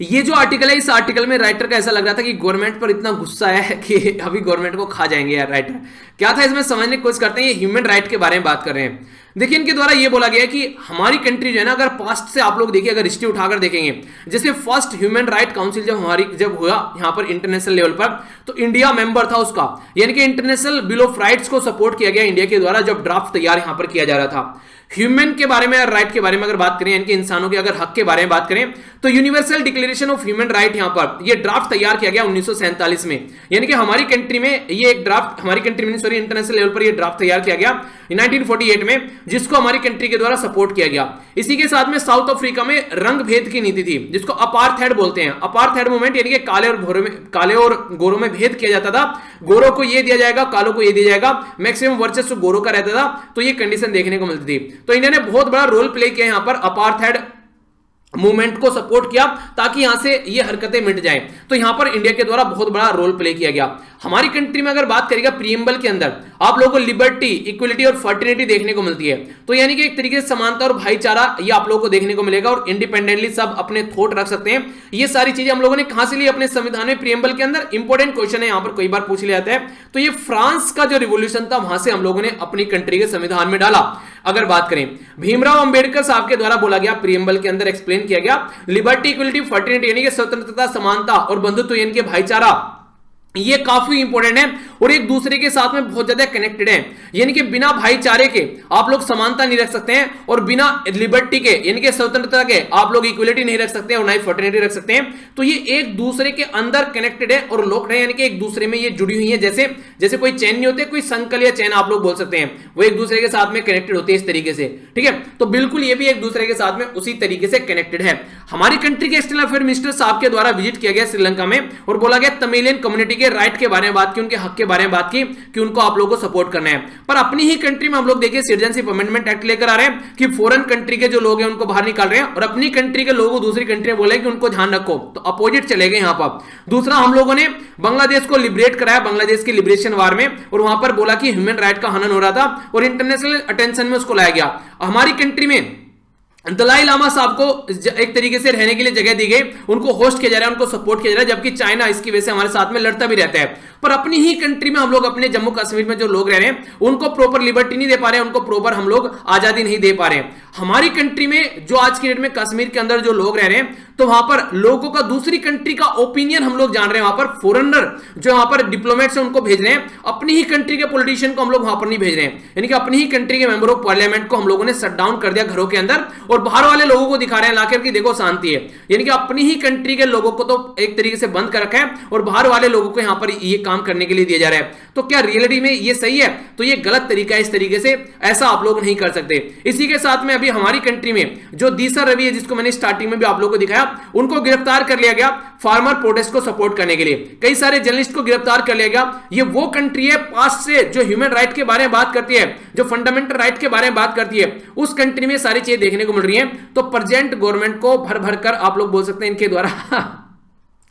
ये जो आर्टिकल है, इस आर्टिकल में राइटर का ऐसा लग रहा था कि गवर्नमेंट पर इतना गुस्सा है कि अभी गवर्नमेंट को खा जाएंगे यार। राइटर क्या था इसमें समझने की कोशिश करते हैं। ये ह्यूमन राइट के बारे में बात कर रहे हैं। देखिए इनके द्वारा ये बोला गया है कि हमारी कंट्री जो है ना, अगर पास्ट से आप लोग देखिए, अगर हिस्ट्री उठाकर देखेंगे, जैसे फर्स्ट ह्यूमन राइट काउंसिल जब हुआ यहाँ पर इंटरनेशनल लेवल पर, तो इंडिया मेंबर था उसका, यानी कि इंटरनेशनल बिल ऑफ राइट्स को सपोर्ट किया गया इंडिया के द्वारा जब ड्राफ्ट तैयार यहाँ पर किया जा रहा था। ह्यूमन के बारे में, राइट के बारे में अगर बात करें, यानी कि इंसानों के अगर हक के बारे में बात करें, तो universal declaration of human right यहां पर ये ड्राफ्ट तैयार किया गया 1947 में। यानी कि हमारी कंट्री में ये एक ड्राफ्ट, हमारी कंट्री में सॉरी इंटरनेशनल लेवल पर ये ड्राफ्ट तैयार किया गया 1948 में, जिसको हमारी कंट्री के द्वारा सपोर्ट किया गया। इसी के साथ में साउथ अफ्रीका में रंग भेद की नीति थी, जिसको अपार्थाइड बोलते हैं। अपार्थाइड मूवमेंट यानी कि काले और गोरों में भेद किया जाता था। गोरों को ये दिया जाएगा, कालों को ये दिया जाएगा, मैक्सिमम वर्चस्व गोरों का रहता था। तो ये कंडीशन देखने को मिलती थी। तो इन्होंने बहुत बड़ा रोल प्ले किया यहां पर, अपार्थाइड मूवमेंट को सपोर्ट किया ताकि यहां से ये हरकतें मिट जाएं। तो यहां पर इंडिया के द्वारा बहुत बड़ा रोल प्ले किया गया। हमारी कंट्री में अगर बात करेगा प्रीएम्बल के अंदर आप लोगों को लिबर्टी, इक्वलिटी और फर्टिनिटी देखने को मिलती है। तो यानी कि एक तरीके से समानता और भाईचारा ये आप लोगों को देखने को मिलेगा और इंडिपेंडेंटली सब अपने थॉट रख सकते हैं। ये सारी चीजें हम लोगों ने कहां से ली? अपने संविधान में प्रीएम्बल के अंदर। इंपॉर्टेंट क्वेश्चन है, यहां पर कई बार पूछ लिया जाता है। तो ये फ्रांस का जो रिवोल्यूशन था वहां से हम लोगों ने अपनी कंट्री के संविधान में डाला। अगर बात करें भीमराव अंबेडकर साहब के द्वारा बोला गया, प्रीएम्बल के अंदर एक्सप्लेन किया गया, लिबर्टी, इक्वलिटी, फर्टिनिटी यानी कि स्वतंत्रता, समानता और बंधुत्व यानी कि भाईचारा, ये काफी इंपॉर्टेंट है और एक दूसरे के साथ में बहुत ज्यादा कनेक्टेड है। यानी कि बिना भाईचारे के आप लोग समानता नहीं रख सकते हैं और बिना लिबर्टी के यानी कि स्वतंत्रता के आप लोग इक्वलिटी नहीं रख सकते और ना ही फर्टिनिटी रख सकते हैं। तो ये एक दूसरे के अंदर कनेक्टेड है और लोग यानी कि एक दूसरे में ये जुड़ी हुई है। जैसे कोई चैन नहीं होते, कोई संकल या चैन आप लोग बोल सकते हैं, वो एक दूसरे के साथ में कनेक्टेड होते हैं इस तरीके से, ठीक है। तो बिल्कुल ये भी एक दूसरे के साथ में उसी तरीके से कनेक्टेड है। हमारी कंट्री के एक्सटर्नल अफेयर मिनिस्टर साहब के द्वारा विजिट किया गया श्रीलंका में और बोला गया तमिलियन कम्युनिटी के राइट के बारे में बात की, उनके हक के बारे में बात की कि उनको आप लोगों को सपोर्ट करना है। पर अपनी ही कंट्री में हम लोग देखिए सिटीजनशिप अमेंडमेंट एक्ट लेकर आ रहे हैं कि फॉरेन कंट्री के जो लोग हैं उनको बाहर निकाल रहे हैं और अपनी कंट्री के लोगों को दूसरी कंट्री में बोले कि उनको ध्यान रखो। तो अपोजिट चले गए यहां पर। दूसरा, हम लोगों ने बांग्लादेश को लिबरेट कराया, बांग्लादेश की लिबरेशन वार में, और वहां पर बोला कि ह्यूमन राइट का हनन हो रहा था और इंटरनेशनल अटेंशन में उसको लाया गया। हमारी कंट्री में दलाई लामा साहब को एक तरीके से रहने के लिए जगह दी गई, उनको होस्ट किया जा रहा है, उनको सपोर्ट किया जा रहा है, जबकि चाइना इसकी वजह से हमारे साथ में लड़ता भी रहता है। पर अपनी ही कंट्री में हम लोग अपने जम्मू कश्मीर में जो लोग रह रहे हैं उनको प्रॉपर लिबर्टी नहीं दे पा रहे हैं, उनको प्रॉपर हम लोग आजादी नहीं दे पा रहे हैं। हमारी कंट्री में जो आज की डेट में कश्मीर के अंदर जो लोग रह रहे हैं, तो वहां पर लोगों का दूसरी कंट्री का ओपिनियन हम लोग जान रहे हैं। वहां पर फॉरेनर जो वहां पर डिप्लोमेट्स हैं उनको भेज रहे हैं, अपनी ही कंट्री के पॉलिटिशियन को हम लोग वहां पर नहीं भेज रहे हैं। यानी कि अपनी ही कंट्री के मेंबर ऑफ पार्लियामेंट को हम लोगों ने शट डाउन कर दिया घरों के अंदर और बाहर वाले लोगों को दिखा रहे हैं लाकर कि देखो शांति है। यानी कि अपनी ही कंट्री के लोगों को तो एक तरीके से बंद कर रखा है और बाहर वाले लोगों को यहां पर ये काम करने के लिए दिया जा रहा है। तो क्या रियलिटी में ये सही है? तो ये गलत तरीका है। इस तरीके से ऐसा आप लोग नहीं कर सकते। इसी के साथ में अभी हमारी कंट्री में जो दीसा रवि है, जिसको मैंने स्टार्टिंग में भी आप लोगों को दिखाया, उनको गिरफ्तार कर लिया गया फार्मर प्रोटेस्ट को सपोर्ट करने के लिए। कई सारे जर्नलिस्ट को गिरफ्तार कर लिया गया। ये वो कंट्री है पास्ट से जो ह्यूमन राइट के बारे में बात करती है, जो फंडामेंटल राइट के बारे में बात करती है, उस कंट्री में सारी चीजें देखने को मिल रही हैं। तो प्रेजेंट गवर्नमेंट को भर भर कर आप लोग बोल सकते हैं इनके द्वारा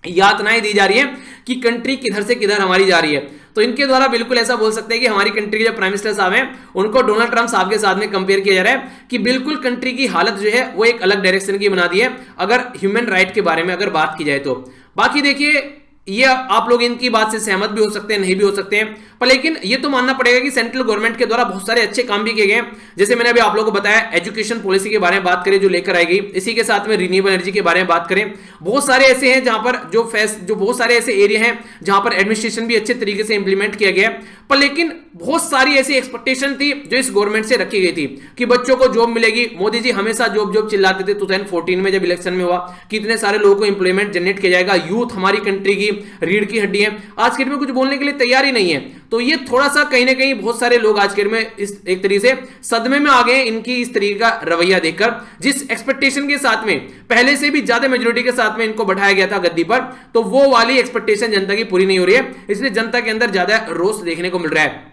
यातनाएं दी जा रही है कि कंट्री किधर से किधर हमारी जा रही है। तो इनके द्वारा बिल्कुल ऐसा बोल सकते हैं कि हमारी कंट्री के जो प्राइम मिनिस्टर साहब हैं उनको डोनाल्ड ट्रंप साहब के साथ में कंपेयर किया जा रहा है कि बिल्कुल कंट्री की हालत जो है वो एक अलग डायरेक्शन की बना दी है अगर ह्यूमन राइट के बारे में अगर बात की जाए तो। बाकी देखिए ये आप लोग इनकी बात से सहमत भी हो सकते हैं, नहीं भी हो सकते हैं। पर लेकिन ये तो मानना पड़ेगा कि सेंट्रल गवर्नमेंट के द्वारा बहुत सारे अच्छे काम भी किए गए। जैसे मैंने अभी आप लोगों को बताया, एजुकेशन पॉलिसी के बारे में बात करें जो लेकर आई गई, इसी के साथ में रिन्यूएबल एनर्जी के बारे में बात करें, बहुत सारे ऐसे हैं जहां पर जो बहुत सारे ऐसे एरिया हैं जहां पर एडमिनिस्ट्रेशन भी अच्छे तरीके से इंप्लीमेंट किया गया। पर लेकिन बहुत सारी ऐसी एक्सपेक्टेशन थी जो इस गवर्नमेंट से रखी गई थी कि बच्चों को जॉब मिलेगी। मोदी जी हमेशा जॉब जॉब चिल्लाते थे 2014 में जब इलेक्शन में हुआ, कितने सारे लोगों को इंप्लॉयमेंट जनरेट किया जाएगा, यूथ हमारी कंट्री की रीढ़ की हड्डी है। आज के दिन में कुछ बोलने के लिए तैयार ही नहीं है। तो ये थोड़ा सा कहीं ना कहीं बहुत सारे लोग आज के दिन में इस एक तरीके से सदमे में आ गए इनकी इस तरीके का रवैया देखकर, जिस एक्सपेक्टेशन के साथ में पहले से भी ज्यादा मेजोरिटी के साथ में इनको बैठाया गया था गद्दी पर, तो वो वाली एक्सपेक्टेशन जनता की पूरी नहीं हो रही है, इसलिए जनता के अंदर ज्यादा रोष देखने को मिल रहा है।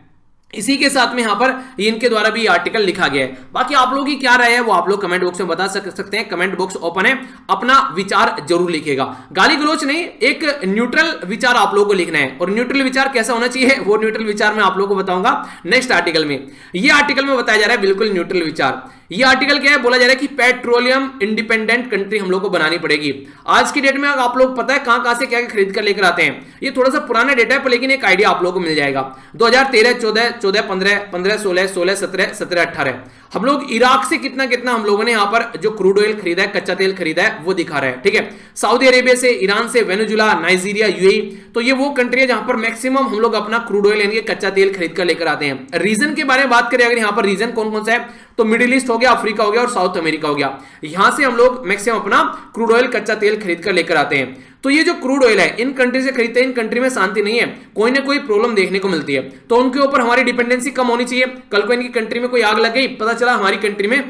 इसी के साथ में यहां पर इनके द्वारा भी आर्टिकल लिखा गया है। बाकी आप लोगों की क्या राय है वो आप लोग कमेंट बॉक्स में बता सकते हैं। कमेंट बॉक्स ओपन है, अपना विचार जरूर लिखिएगा। गाली गलोच नहीं, एक न्यूट्रल विचार आप लोगों को लिखना है। और न्यूट्रल विचार कैसा होना चाहिए वो न्यूट्रल विचार मैं आप लोगों को बताऊंगा नेक्स्ट आर्टिकल में। ये आर्टिकल में बताया जा रहा है बिल्कुल न्यूट्रल विचार। ये आर्टिकल क्या है, बोला जा रहा है कि पेट्रोलियम इंडिपेंडेंट कंट्री हम लोग को बनानी पड़ेगी। आज की डेट में आप लोग पता है कहां से क्या खरीद कर लेकर आते हैं। ये थोड़ा सा पुराना डेटा है पर लेकिन एक आइडिया आप लोगों को मिल जाएगा। 2013, 14, 14, 15, 15, 16, 16, 17, 17, 18 हम लोग इराक से कितना हम लोगों ने यहां पर जो क्रूड ऑयल खरीदा है, कच्चा तेल खरीदा है, वो दिखा रहा है। ठीक है, सऊदी अरेबिया से, ईरान से, वेनेजुला, नाइजीरिया, यूएई, तो ये वो कंट्री है जहां पर मैक्सिमम हम लोग अपना क्रूड ऑयल यानी कच्चा तेल खरीद कर लेकर आते हैं। रीजन के बारे में बात करें अगर यहां पर रीजन कौन कौन सा है, तो मिडिल ईस्ट हो गया, अफ्रीका हो गया और साउथ अमेरिका हो गया। यहां से हम लोग मैक्सिमम अपना क्रूड ऑयल कच्चा तेल खरीद कर लेकर आते हैं। तो ये जो क्रूड ऑयल है इन कंट्री से खरीदते हैं, इन कंट्री में शांति नहीं है, कोई ना कोई प्रॉब्लम देखने को मिलती है। तो उनके ऊपर हमारी डिपेंडेंसी कम होनी चाहिए। कल को इनकी कंट्री में कोई आग लग गई, पता चला हमारी कंट्री में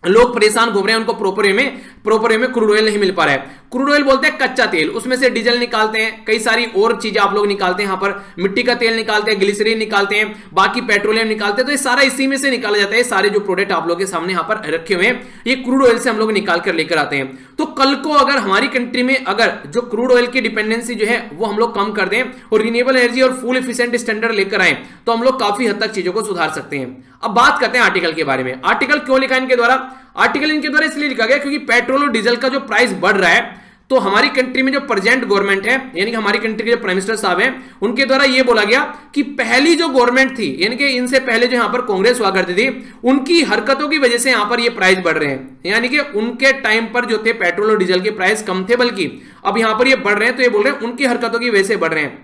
लोग परेशान घूम रहे हैं, उनको प्रॉपर वे में क्रूड ऑयल नहीं मिल पा रहा है। क्रूड ऑयल बोलते हैं कच्चा तेल, उसमें से डीजल निकालते हैं, कई सारी और चीजें आप लोग निकालते हैं। यहां पर मिट्टी का तेल निकालते हैं, ग्लिसरीन निकालते हैं, बाकी पेट्रोलियम निकालते हैं। तो ये सारा इसी में से निकाला जाता है। सारे जो प्रोडक्ट आप लोग के सामने यहां पर रखे हुए हैं ये क्रूड ऑयल से हम लोग निकाल कर लेकर आते हैं। तो कल को अगर हमारी कंट्री में अगर जो क्रूड ऑयल की डिपेंडेंसी जो है वो हम लोग कम कर दें और रिन्यूएबल एनर्जी और फुल एफिशिएंट स्टैंडर्ड लेकर आए तो हम लोग काफी हद तक चीजों को सुधार सकते हैं। अब बात करते हैं आर्टिकल के बारे में। आर्टिकल क्यों लिखा इनके द्वारा? आर्टिकल इनके द्वारा इसलिए लिखा गया क्योंकि पेट्रोल और डीजल का जो प्राइस बढ़ रहा है, तो हमारी कंट्री में जो प्रेजेंट गवर्नमेंट है यानी कि हमारी कंट्री के जो प्राइम मिनिस्टर साहब हैं उनके द्वारा यह बोला गया कि पहली जो गवर्नमेंट थी यानी कि इनसे पहले जो यहां पर कांग्रेस हुआ करती थी उनकी हरकतों की वजह से यहां पर ये प्राइस बढ़ रहे हैं। यानी कि उनके टाइम पर जो थे पेट्रोल और डीजल के प्राइस कम थे, बल्कि अब यहां पर ये बढ़ रहे हैं। तो ये बोल रहे हैं उनकी हरकतों की वजह से बढ़ रहे हैं।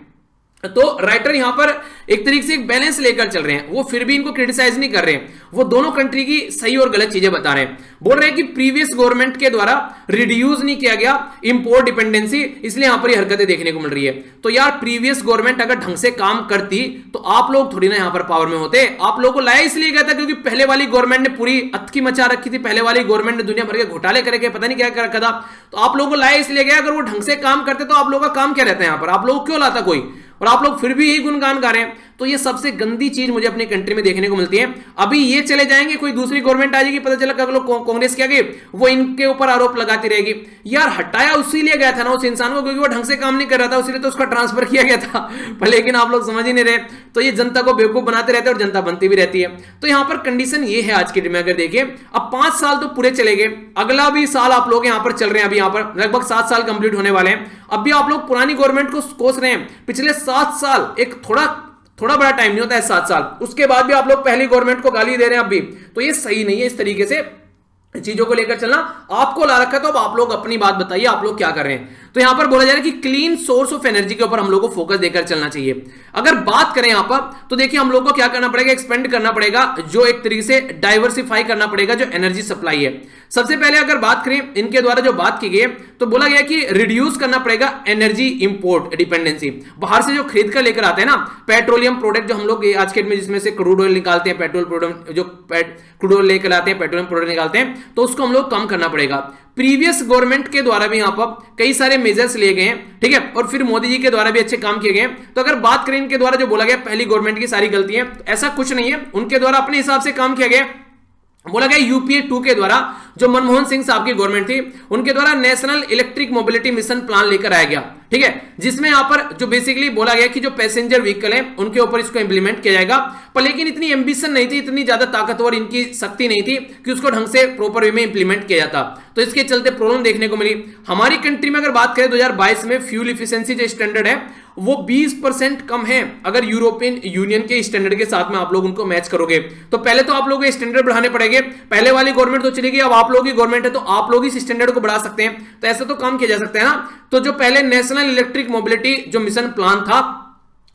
तो राइटर यहां पर एक तरीके से एक बैलेंस लेकर चल रहे हैं, वो फिर भी इनको क्रिटिसाइज नहीं कर रहे हैं, वो दोनों कंट्री की सही और गलत चीजें बता रहे हैं। बोल रहे हैं कि प्रीवियस गवर्नमेंट के द्वारा रिड्यूस नहीं किया गया इंपोर्ट डिपेंडेंसी, इसलिए यहां पर ये हरकतें देखने को मिल रही है। तो यार प्रीवियस गवर्नमेंट अगर ढंग से काम करती तो आप लोग थोड़ी ना यहां पर पावर में होते। आप लोगों को लाया इसलिए गया था क्योंकि पहले वाली गवर्नमेंट ने पूरी अतकी मचा रखी थी, पहले वाली गवर्नमेंट ने दुनिया भर के घोटाले करके पता नहीं क्या कर रखा था। तो आप लोगों को लाया इसलिए गया, अगर वो ढंग से काम करते तो आप लोगों का काम क्या रहता है यहां पर, आप लोग क्यों लाता कोई, और आप लोग फिर भी यही गुणगान गा रहे हैं। तो ये सबसे गंदी चीज मुझे अपनी कंट्री में देखने को मिलती है। अभी ये चले जाएंगे, कोई दूसरी गवर्नमेंट आ जाएगी, पता चला कि लोग कांग्रेस क्या गई वो इनके ऊपर आरोप लगाती रहेगी। यार हटाया उसी लिए गया था ना उस इंसान को, क्योंकि वो ढंग से काम नहीं कर रहा था, उसीलिए तो उसका ट्रांसफर किया गया था। पर लेकिन आप लोग समझ ही नहीं रहे। तो ये जनता को बेवकूफ बनाते रहते हैं और जनता बनती भी रहती है। तो यहां पर कंडीशन ये है आज के दिन में, अगर देखिए अब 5 साल तो पूरे चले गए, अगला भी साल आप लोग यहां पर चल रहे हैं, अभी यहां पर लगभग 7 साल कंप्लीट होने वाले हैं। अब भी आप लोग पुरानी गवर्नमेंट को कोस रहे हैं। पिछले 7 साल एक थोड़ा बड़ा टाइम नहीं होता है 7 साल, उसके बाद भी आप लोग पहली गवर्नमेंट को गाली दे रहे हैं अभी। तो ये सही नहीं है इस तरीके से चीजों को लेकर चलना। आपको ला रखा है तो अब आप लोग अपनी बात बताइए, आप लोग क्या कर रहे हैं। तो यहां पर बोला जा रहा है कि क्लीन सोर्स ऑफ एनर्जी के ऊपर हम लोग को फोकस देकर चलना चाहिए। अगर बात करें यहां पर तो देखिए हम लोग को क्या करना पड़ेगा, एक्सपेंड करना पड़ेगा, जो एक तरीके से डाइवर्सिफाई करना पड़ेगा जो एनर्जी सप्लाई है। सबसे पहले अगर बात करें इनके द्वारा जो बात की गई तो बोला गया कि रिड्यूस करना पड़ेगा एनर्जी इंपोर्ट डिपेंडेंसी, बाहर से जो खरीद कर लेकर आते हैं ना पेट्रोलियम प्रोडक्ट जो हम लोग आज के दिन में जिसमें से क्रूड ऑयल निकालते हैं, पेट्रोल प्रोडक्ट जो क्रूड ऑयल लेकर आते हैं, पेट्रोलियम प्रोडक्ट निकालते हैं, तो उसको हम लोग कम करना पड़ेगा। प्रीवियस गवर्नमेंट के द्वारा भी यहां पर कई सारे मेजर्स लिए गए हैं, ठीक है, और फिर मोदी जी के द्वारा भी अच्छे काम किए गए। तो अगर बात करें इनके द्वारा जो बोला गया पहली गवर्नमेंट की सारी गलतियां, तो ऐसा कुछ नहीं है, उनके द्वारा अपने हिसाब से काम किया गया। बोला गया यूपीए 2 के द्वारा जो मनमोहन सिंह साहब की गवर्नमेंट थी, उनके द्वारा national electric mobility mission plan लेकर आया गया, ठीक है, जिसमें यहां पर जो बेसिकली बोला गया कि जो पैसेंजर व्हीकल है उनके ऊपर इसको इंप्लीमेंट किया जाएगा। पर लेकिन इतनी एम्बिशन नहीं थी, इतनी ज्यादा ताकतवर इनकी शक्ति नहीं थी कि उसको ढंग से प्रॉपर वे में इंप्लीमेंट किया जाता, तो इसके चलते प्रॉब्लम देखने को मिली। हमारी कंट्री में अगर बात करें 2022 में फ्यूल इफिशिएंसी जो स्टैंडर्ड है वो 20% कम है अगर यूरोपियन यूनियन के स्टैंडर्ड के साथ में आप लोग उनको मैच करोगे। तो पहले तो आप लोगों को स्टैंडर्ड बढ़ाने पड़ेंगे, पहले वाली गवर्नमेंट तो चलेगी, अब आप लोगों की गवर्नमेंट है तो आप लोग इस स्टैंडर्ड को बढ़ा सकते हैं, तो ऐसा तो काम किया जा सकता है ना। तो जो पहले नेशनल इलेक्ट्रिक मोबिलिटी जो मिशन प्लान था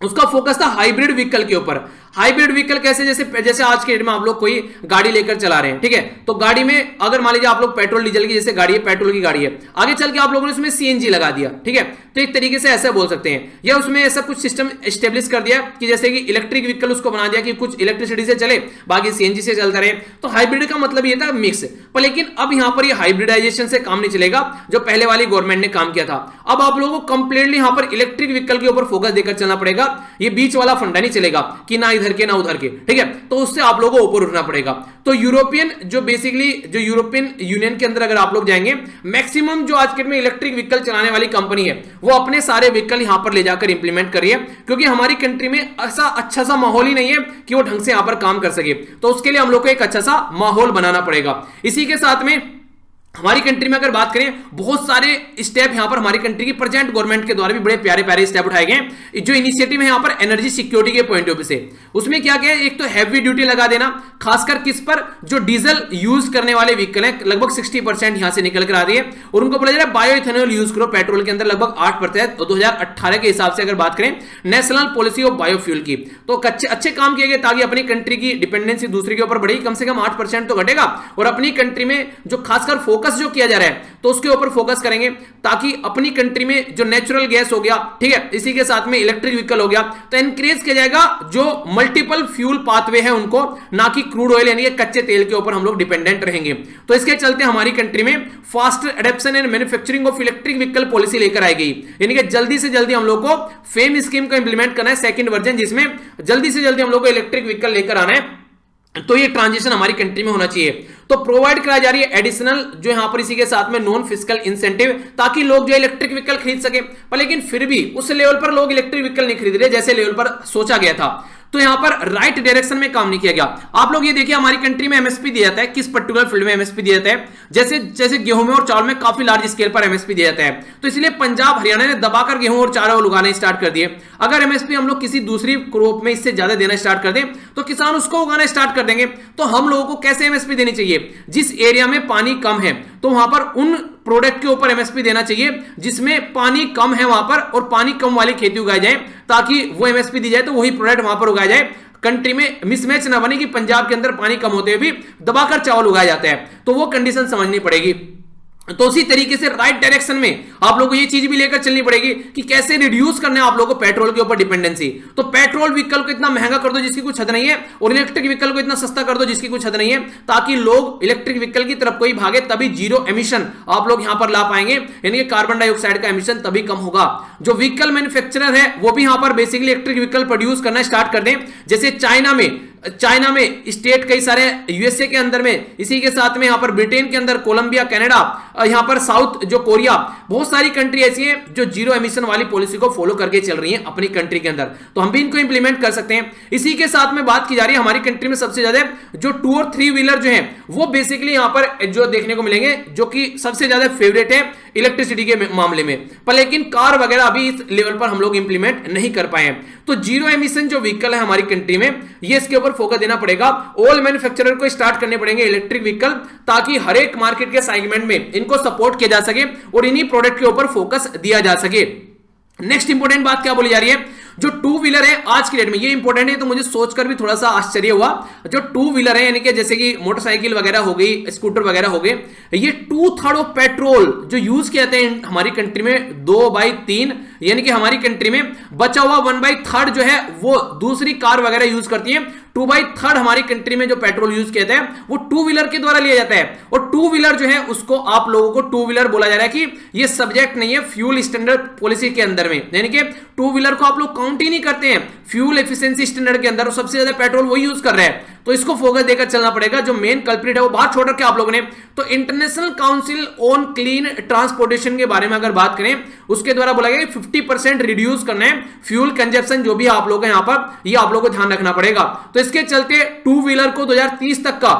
उसका फोकस था हाइब्रिड व्हीकल के ऊपर। हाइब्रिड व्हीकल कैसे, जैसे आज के डेट में आप लोग कोई गाड़ी लेकर चला रहे हैं, ठीक है, तो गाड़ी में अगर मान लीजिए आप लोग पेट्रोल डीजल की जैसे गाड़ी है, पेट्रोल की गाड़ी है, आगे चल के आप लोगों ने उसमें सीएनजी लगा दिया, ठीक है, तो एक तरीके से ऐसा बोल सकते हैं, या उसमें ऐसा कुछ सिस्टम एस्टेब्लिश कर दिया कि जैसे कि इलेक्ट्रिक व्हीकल उसको बना दिया कि कुछ इलेक्ट्रिसिटी से चले, बाकी सीएनजी से चलता रहे, तो हाइब्रिड का मतलब ये था मिक्स। पर लेकिन अब यहां पर ये हाइब्रिडाइजेशन से काम नहीं चलेगा जो पहले वाली गवर्नमेंट ने काम किया था। अब आप लोगों को कंप्लीटली यहां पर इलेक्ट्रिक व्हीकल के ऊपर फोकस देकर चलना पड़ेगा, ये बीच वाला फंडा नहीं चलेगा कि ना इधर के ना उधर के, ठीक है, तो उससे आप लोगों को ऊपर उठना पड़ेगा। तो यूरोपियन जो बेसिकली जो यूरोपियन यूनियन के अंदर अगर आप लोग जाएंगे, मैक्सिमम जो आज के में इलेक्ट्रिक व्हीकल चलाने वाली कंपनी है वो अपने सारे व्हीकल यहां पर ले जाकर इंप्लीमेंट कर रही है, क्योंकि हमारी कंट्री में ऐसा अच्छा सा माहौल ही नहीं है कि वो ढंग से यहां पर काम कर सके, तो उसके लिए हम लोग को एक अच्छा सा माहौल बनाना पड़ेगा। इसी के साथ में हमारी कंट्री में अगर बात करें, बहुत सारे स्टेप यहां पर हमारी कंट्री की प्रेजेंट गवर्नमेंट के द्वारा भी बड़े प्यारे प्यारे स्टेप उठाए गए। जो इनिशिएटिव है यहां पर एनर्जी सिक्योरिटी के पॉइंट ऑफ व्यू से, उसमें क्या क्या है, एक तो हैवी ड्यूटी लगा देना, खासकर किस पर, जो डीजल यूज करने वाले व्हीकल हैं, लगभग 60% यहां से निकल कर आ रही है, और उनको बोला जा रहा है बायो इथेनॉल यूज करो पेट्रोल के अंदर लगभग 8%। तो 2018 के हिसाब से अगर बात करें नेशनल पॉलिसी ऑफ बायोफ्यूल की, तो अच्छे काम किए गए ताकि अपनी कंट्री की डिपेंडेंसी दूसरे के ऊपर बढ़ेगी, कम से कम 8% तो घटेगा, और अपनी कंट्री में जो खासकर फोकस जो किया जा रहा है तो उसके ऊपर फोकस करेंगे ताकि अपनी कंट्री में जो नेचुरल गैस हो गया, ठीक है, इसी के साथ में इलेक्ट्रिक व्हीकल हो गया, तो इंक्रीज किया जाएगा जो मल्टीपल फ्यूल पाथवे है उनको, ना कि क्रूड ऑयल यानी कच्चे तेल के ऊपर हम लोग डिपेंडेंट रहेंगे। तो इसके चलते हमारी कंट्री में faster adoption and manufacturing of electric vehicle policy लेकर आई गई, यानी कि जल्दी से जल्दी हम लोग को फेम स्कीम को इंप्लीमेंट करना है, सेकंड वर्जन, जिसमें जल्दी से जल्दी हम लोग को इलेक्ट्रिक व्हीकल लेकर आना है। तो ये ट्रांजिशन हमारी कंट्री में होना चाहिए। तो प्रोवाइड कराई जा रही है एडिशनल जो यहां पर इसी के साथ में नॉन फिजिकल इंसेंटिव, ताकि लोग जो इलेक्ट्रिक व्हीकल खरीद सके, पर लेकिन फिर भी उस लेवल पर लोग इलेक्ट्रिक व्हीकल नहीं खरीद रहे जैसे लेवल पर सोचा गया था। तो यहां पर राइट डायरेक्शन में काम नहीं किया गया। आप लोग ये देखिए हमारी कंट्री में एमएसपी दिया जाता है, किस पर्टिकुलर फील्ड में एमएसपी दिया जाता है, जैसे गेहूं में और चावल में काफी लार्ज स्केल पर एमएसपी दिया जाता है, तो इसलिए पंजाब हरियाणा ने दबाकर गेहूं और चावल उगाने स्टार्ट कर दिए। अगर एमएसपी हम लोग किसी दूसरी क्रॉप में इससे ज्यादा देना स्टार्ट कर दें तो किसान उसको उगाना स्टार्ट कर देंगे। तो हम लोगों को कैसे एमएसपी देनी चाहिए, जिस एरिया में पानी कम है तो वहां पर उन प्रोडक्ट के ऊपर एमएसपी देना चाहिए जिसमें पानी कम है वहां पर, और पानी कम वाली खेती उगाई जाए, ताकि वो एमएसपी दी जाए तो वही प्रोडक्ट वहां पर उगाया जाए, कंट्री में मिसमैच ना बने कि पंजाब के अंदर पानी कम होते हुए भी दबाकर चावल उगाया जाता है, तो वो कंडीशन समझनी पड़ेगी। तो उसी तरीके से राइट डायरेक्शन में आप लोगों को ये चीज भी लेकर चलनी पड़ेगी कि कैसे रिड्यूस करना है आप लोगों को पेट्रोल के ऊपर डिपेंडेंसी। तो पेट्रोल व्हीकल को इतना महंगा कर दो जिसकी कुछ हद नहीं है, और इलेक्ट्रिक व्हीकल को इतना सस्ता कर दो जिसकी कुछ हद नहीं है, ताकि लोग इलेक्ट्रिक व्हीकल की तरफ कोई भागे, तभी जीरो एमिशन आप लोग यहां पर ला पाएंगे, यानी कि कार्बन डाइऑक्साइड का एमिशन तभी कम होगा। जो व्हीकल मैन्युफैक्चरर है वो भी यहां पर बेसिकली इलेक्ट्रिक व्हीकल प्रोड्यूस करना स्टार्ट कर दें, जैसे चाइना में स्टेट कई सारे, यूएसए के अंदर में, इसी के साथ में यहां पर ब्रिटेन के अंदर, कोलंबिया, कनाडा, यहां पर साउथ जो कोरिया, बहुत सारी कंट्री ऐसी हैं जो जीरो एमिशन वाली पॉलिसी को फॉलो करके चल रही हैं अपनी कंट्री के अंदर, तो हम भी इनको इंप्लीमेंट कर सकते हैं। इसी के साथ में बात की जा रही है हमारी कंट्री में सबसे ज्यादा जो 2 और 3 व्हीलर जो हैं वो बेसिकली यहां पर जो देखने को मिलेंगे, जो कि सबसे ज्यादा फेवरेट है इलेक्ट्रिसिटी के मामले में, पर लेकिन कार वगैरह अभी इस लेवल पर हम लोग इंप्लीमेंट नहीं कर पाए हैं। तो जीरो एमिशन जो व्हीकल है हमारी कंट्री में, ये इसके ऊपर फोकस देना पड़ेगा। ऑल मैन्युफैक्चरर को स्टार्ट करने पड़ेंगे इलेक्ट्रिक व्हीकल, ताकि हर एक मार्केट के सेगमेंट में इनको सपोर्ट किया जा सके और इन्हीं प्रोडक्ट के ऊपर फोकस दिया जा सके। नेक्स्ट इंपॉर्टेंट बात क्या बोली जा रही है, जो 2 व्हीलर है आज की डेट में, ये इंपॉर्टेंट है तो मुझे सोचकर भी थोड़ा सा आश्चर्य हुआ। जो 2 व्हीलर है यानी कि जैसे कि मोटरसाइकिल वगैरह हो गई, स्कूटर वगैरह हो गए, ये 2/3 ऑफ पेट्रोल जो यूज किए जाते हैं हमारी कंट्री में 2/3, यानी कि हमारी कंट्री में बचा हुआ 1/3 जो है वो दूसरी कार वगैरह यूज करती है। 2/3 हमारी कंट्री में जो पेट्रोल यूज किया जाता है वो 2 व्हीलर के द्वारा लिया जाता है, और 2 व्हीलर जो है उसको आप लोगों को 2 व्हीलर बोला जा रहा है कि ये सब्जेक्ट नहीं है फ्यूल स्टैंडर्ड पॉलिसी के अंदर में, यानी कि 2 व्हीलर को आप लोग काउंट ही नहीं करते हैं फ्यूल एफिशिएंसी स्टैंडर्ड के अंदर, सबसे ज्यादा पेट्रोल वही यूज कर रहे हैं, तो इसको फोकस देकर चलना पड़ेगा। जो मेन कल्प्रिट है वो बाहर छोड़ रखे आप लोगों ने। तो international council on clean transportation के बारे में अगर बात करें, उसके द्वारा बोला गया 50% रिड्यूस करना है फ्यूल कंजप्शन जो भी आप लोग हैं यहां पर, ये आप लोगों को ध्यान रखना पड़ेगा। तो इसके चलते टू व्हीलर को 2030 तक का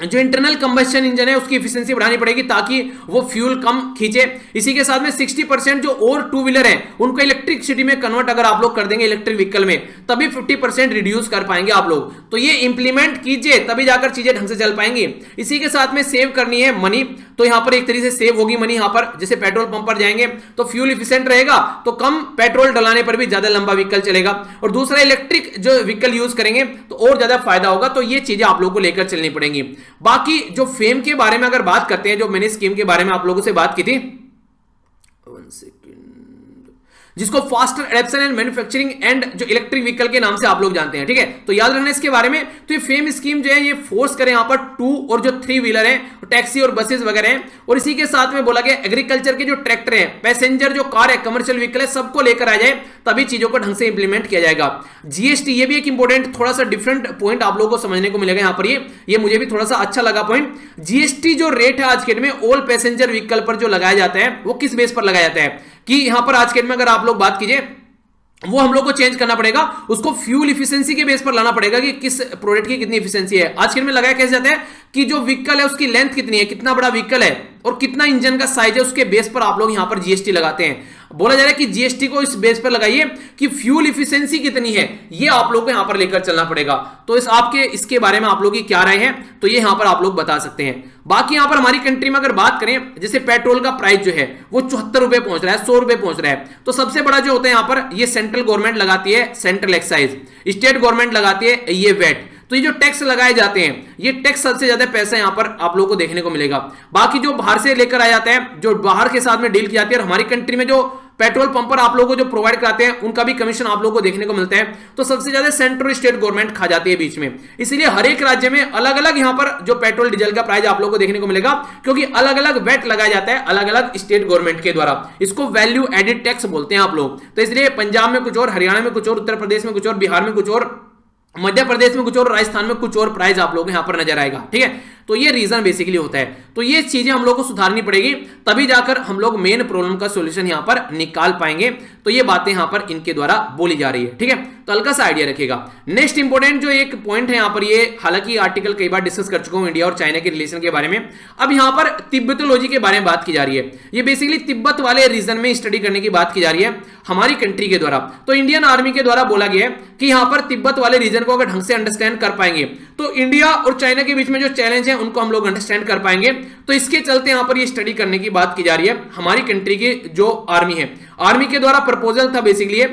जो इंटरनल कंबस्शन इंजन है उसकी एफिशिएंसी बढ़ानी पड़ेगी ताकि वो फ्यूल कम खींचे। इसी के साथ में 60% जो और टू व्हीलर है उनको इलेक्ट्रिसिटी में कन्वर्ट अगर आप लोग कर देंगे इलेक्ट्रिक व्हीकल में, तभी 50% रिड्यूस कर पाएंगे आप लोग। तो ये इंप्लीमेंट कीजिए तभी जाकर चीजें ढंग से चल पाएंगी। इसी के साथ में सेव करनी है मनी, तो यहां पर एक तरीके से सेव होगी मनी। यहां पर जैसे पेट्रोल पंप पर जाएंगे तो फ्यूल इफिशिएंट रहेगा, तो कम पेट्रोल डलाने पर भी ज्यादा लंबा व्हीकल चलेगा। और दूसरा इलेक्ट्रिक जो व्हीकल यूज करेंगे तो और ज्यादा फायदा होगा। तो ये चीजें आप लोगों को लेकर चलनी पड़ेंगी। बाकी जो फेम के बारे में अगर बात करते हैं, जो मैंने स्कीम के बारे में आप लोगों से बात की थी, जिसको faster adaptation and manufacturing and जो इलेक्ट्रिक व्हीकल के नाम से आप लोग जानते हैं, ठीक है, तो याद रखना इसके बारे में। तो ये फेम स्कीम जो है ये फोर्स करें यहां पर 2 और जो 3 व्हीलर हैं, टैक्सी और बसेस वगैरह हैं। और इसी के साथ में बोला गया एग्रीकल्चर के जो ट्रैक्टर हैं, पैसेंजर जो कार है, कमर्शियल व्हीकल है, सबको लेकर आ जाए, तभी चीजों को ढंग से इंप्लीमेंट किया जाएगा। जीएसटी ये भी एक इंपॉर्टेंट थोड़ा सा डिफरेंट पॉइंट आप लोगों को समझने को मिलेगा यहां पर। ये मुझे भी थोड़ा सा अच्छा लगा पॉइंट। जीएसटी जो रेट है आज के डेट में ऑल पैसेंजर व्हीकल पर जो लगाया जाता है वो किस बेस पर लगाया जाता है कि यहां पर आज के डेट में अगर आप लोग बात कीजिए वो हम लोग को चेंज करना पड़ेगा, उसको फ्यूल इफिशिएंसी के बेस पर लाना पड़ेगा कि किस प्रोडक्ट की कितनी इफिशिएंसी है। आज के डेट में लगाया कैसे जाता है कि जो व्हीकल है उसकी लेंथ कितनी है, कितना बड़ा व्हीकल है और कितना इंजन का साइज है, उसके बेस पर आप लोग यहां पर जीएसटी लगाते हैं। बोला जा रहा है कि जीएसटी को इस बेस पर लगाइए कि फ्यूल इफिशिएंसी कितनी है, ये आप लोग को यहां पर लेकर चलना पड़ेगा। तो इसके बारे में आप लोग की क्या राय है, तो ये यहां पर आप लोग बता सकते हैं। बाकी यहां पर हमारी कंट्री में अगर बात करें, जैसे पेट्रोल का प्राइस जो है वो 74 रुपए पहुंच रहा है, 100 रुपए पहुंच रहा है। तो सबसे बड़ा जो होता है यहां पर, ये सेंट्रल गवर्नमेंट लगाती है सेंट्रल एक्साइज, स्टेट गवर्नमेंट लगाती है ये वेट। तो ये जो टैक्स लगाए जाते हैं, ये टैक्स सबसे ज्यादा पैसा यहां पर आप लोगों को देखने को मिलेगा। बाकी जो बाहर से लेकर आ जाता है, जो बाहर के साथ में डील की जाती है, और हमारी कंट्री में जो पेट्रोल पंप पर आप लोगों को जो प्रोवाइड कराते हैं उनका भी कमीशन आप लोगों को देखने को मिलता है। तो सबसे ज्यादा सेंट्रल स्टेट गवर्नमेंट खा जाती है बीच में। इसलिए हर एक राज्य में अलग अलग यहां पर जो पेट्रोल डीजल का प्राइस आप लोगों को देखने को मिलेगा, क्योंकि अलग अलग वेट लगाया जाता है अलग अलग स्टेट गवर्नमेंट के द्वारा। इसको वैल्यू एडिड टैक्स बोलते हैं आप लोग। तो इसलिए पंजाब में कुछ और, हरियाणा में कुछ और, उत्तर प्रदेश में कुछ और, बिहार में कुछ और, मध्य प्रदेश में कुछ और, राजस्थान में कुछ और प्राइस आप लोग यहां पर नजर आएगा, ठीक है। तो ये रीजन बेसिकली होता है। तो ये चीजें हम लोग को सुधारनी पड़ेगी, तभी जाकर हम लोग मेन प्रॉब्लम का सॉल्यूशन यहां पर निकाल पाएंगे। तो ये बातें यहां पर इनके द्वारा बोली जा रही है, ठीक है। तो हल्का सा आइडिया रखिएगा। नेक्स्ट इंपॉर्टेंट जो एक पॉइंट है यहां पर, ये हालांकि आर्टिकल कई बार डिस्कस कर चुका हूं इंडिया और चाइना के रिलेशन के बारे में। अब यहां पर तिब्बतोलॉजी के बारे में बात की जा रही है। ये बेसिकली तिब्बत वाले रीजन में स्टडी करने की बात की जा रही है हमारी कंट्री के द्वारा। तो इंडियन आर्मी के द्वारा बोला गया है कि यहां पर तिब्बत वाले रीजन को अगर ढंग से अंडरस्टैंड कर पाएंगे तो इंडिया और चाइना के बीच में जो चैलेंज है उनको हम लोग अंडरस्टैंड कर पाएंगे। तो इसके चलते यहां पर ये स्टडी करने की बात की जा रही है हमारी कंट्री की जो आर्मी है। आर्मी के द्वारा प्रपोजल था बेसिकली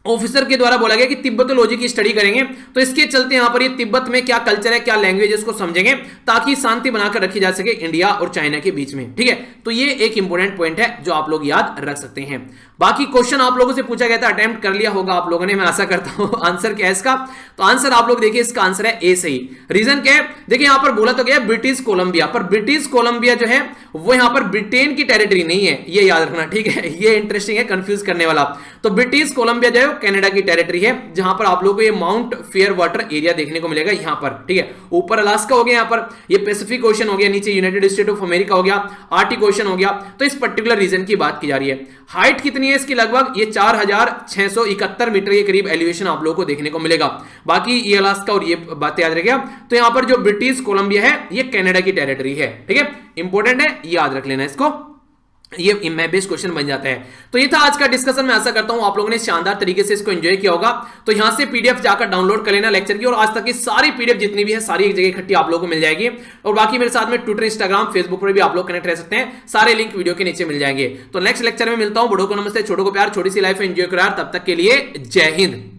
ऑफिसर के द्वारा बोला गया कि तिब्बतोलॉजी की स्टडी करेंगे। तो इसके चलते यहां पर ये तिब्बत में क्या कल्चर है, क्या लैंग्वेज है, इसको समझेंगे ताकि शांति बनाकर रखी जा सके इंडिया और चाइना के बीच में, ठीक है। तो ये एक इंपॉर्टेंट पॉइंट है जो आप लोग याद रख सकते हैं। बाकी क्वेश्चन आप लोगों से पूछा गया था, अटेम्प्ट कर लिया होगा आप लोगों ने, मैं आशा करता हूं। आंसर क्या है इसका, तो आंसर आप लोग देखिए, इसका आंसर है ए सही। रीजन क्या है, देखिए यहां पर बोला तो गया ब्रिटिश कोलंबिया, पर ब्रिटिश कोलंबिया जो है वो यहां पर ब्रिटेन की टेरिटरी नहीं है, ये याद रखना, ठीक है। ये इंटरेस्टिंग है, कंफ्यूज करने वाला। तो ब्रिटिश कोलंबिया जो है वो कनाडा की टेरिटरी है, जहां पर आप लोगों को ये माउंट फेयर वाटर एरिया देखने को मिलेगा यहां पर, ठीक है। ऊपर अलास्का हो गया, यहां पर ये पैसिफिक ओशन हो गया, नीचे यूनाइटेड स्टेट ऑफ अमेरिका हो गया, आर्टिक ओशन हो गया। तो इस पर्टिकुलर रीजन की बात की जा रही है। हाइट कितनी है इसकी, लगभग ये 4671 मीटर के करीब एलिवेशन आप लोगों को देखने को मिलेगा। बाकी ये अलास्का और ये बातें याद रखिएगा। तो यहां पर जो ब्रिटिश कोलंबिया है ये कनाडा की टेरिटरी है, ठीक है। इंपॉर्टेंट है, याद रख लेना इसको, ये बेस्ट क्वेश्चन बन जाता है। तो ये था आज का डिस्कशन। मैं आशा करता हूं आप लोगों ने शानदार तरीके से इसको एंजॉय किया होगा। तो यहां से पीडीएफ जाकर डाउनलोड कर लेना लेक्चर की, और आज तक की सारी पीडीएफ जितनी भी है सारी एक जगह इकट्ठी आप लोगों को मिल जाएगी। और बाकी मेरे साथ में ट्विटर, इंस्टाग्राम, फेसबुक पर भी आप लोग कनेक्ट रह सकते हैं, सारे लिंक वीडियो के नीचे मिल जाएंगे। तो नेक्स्ट लेक्चर में मिलता हूं। बड़ों को नमस्ते, छोटों को प्यार, छोटी सी लाइफ एंजॉय करो यार। तब तक के लिए जय हिंद।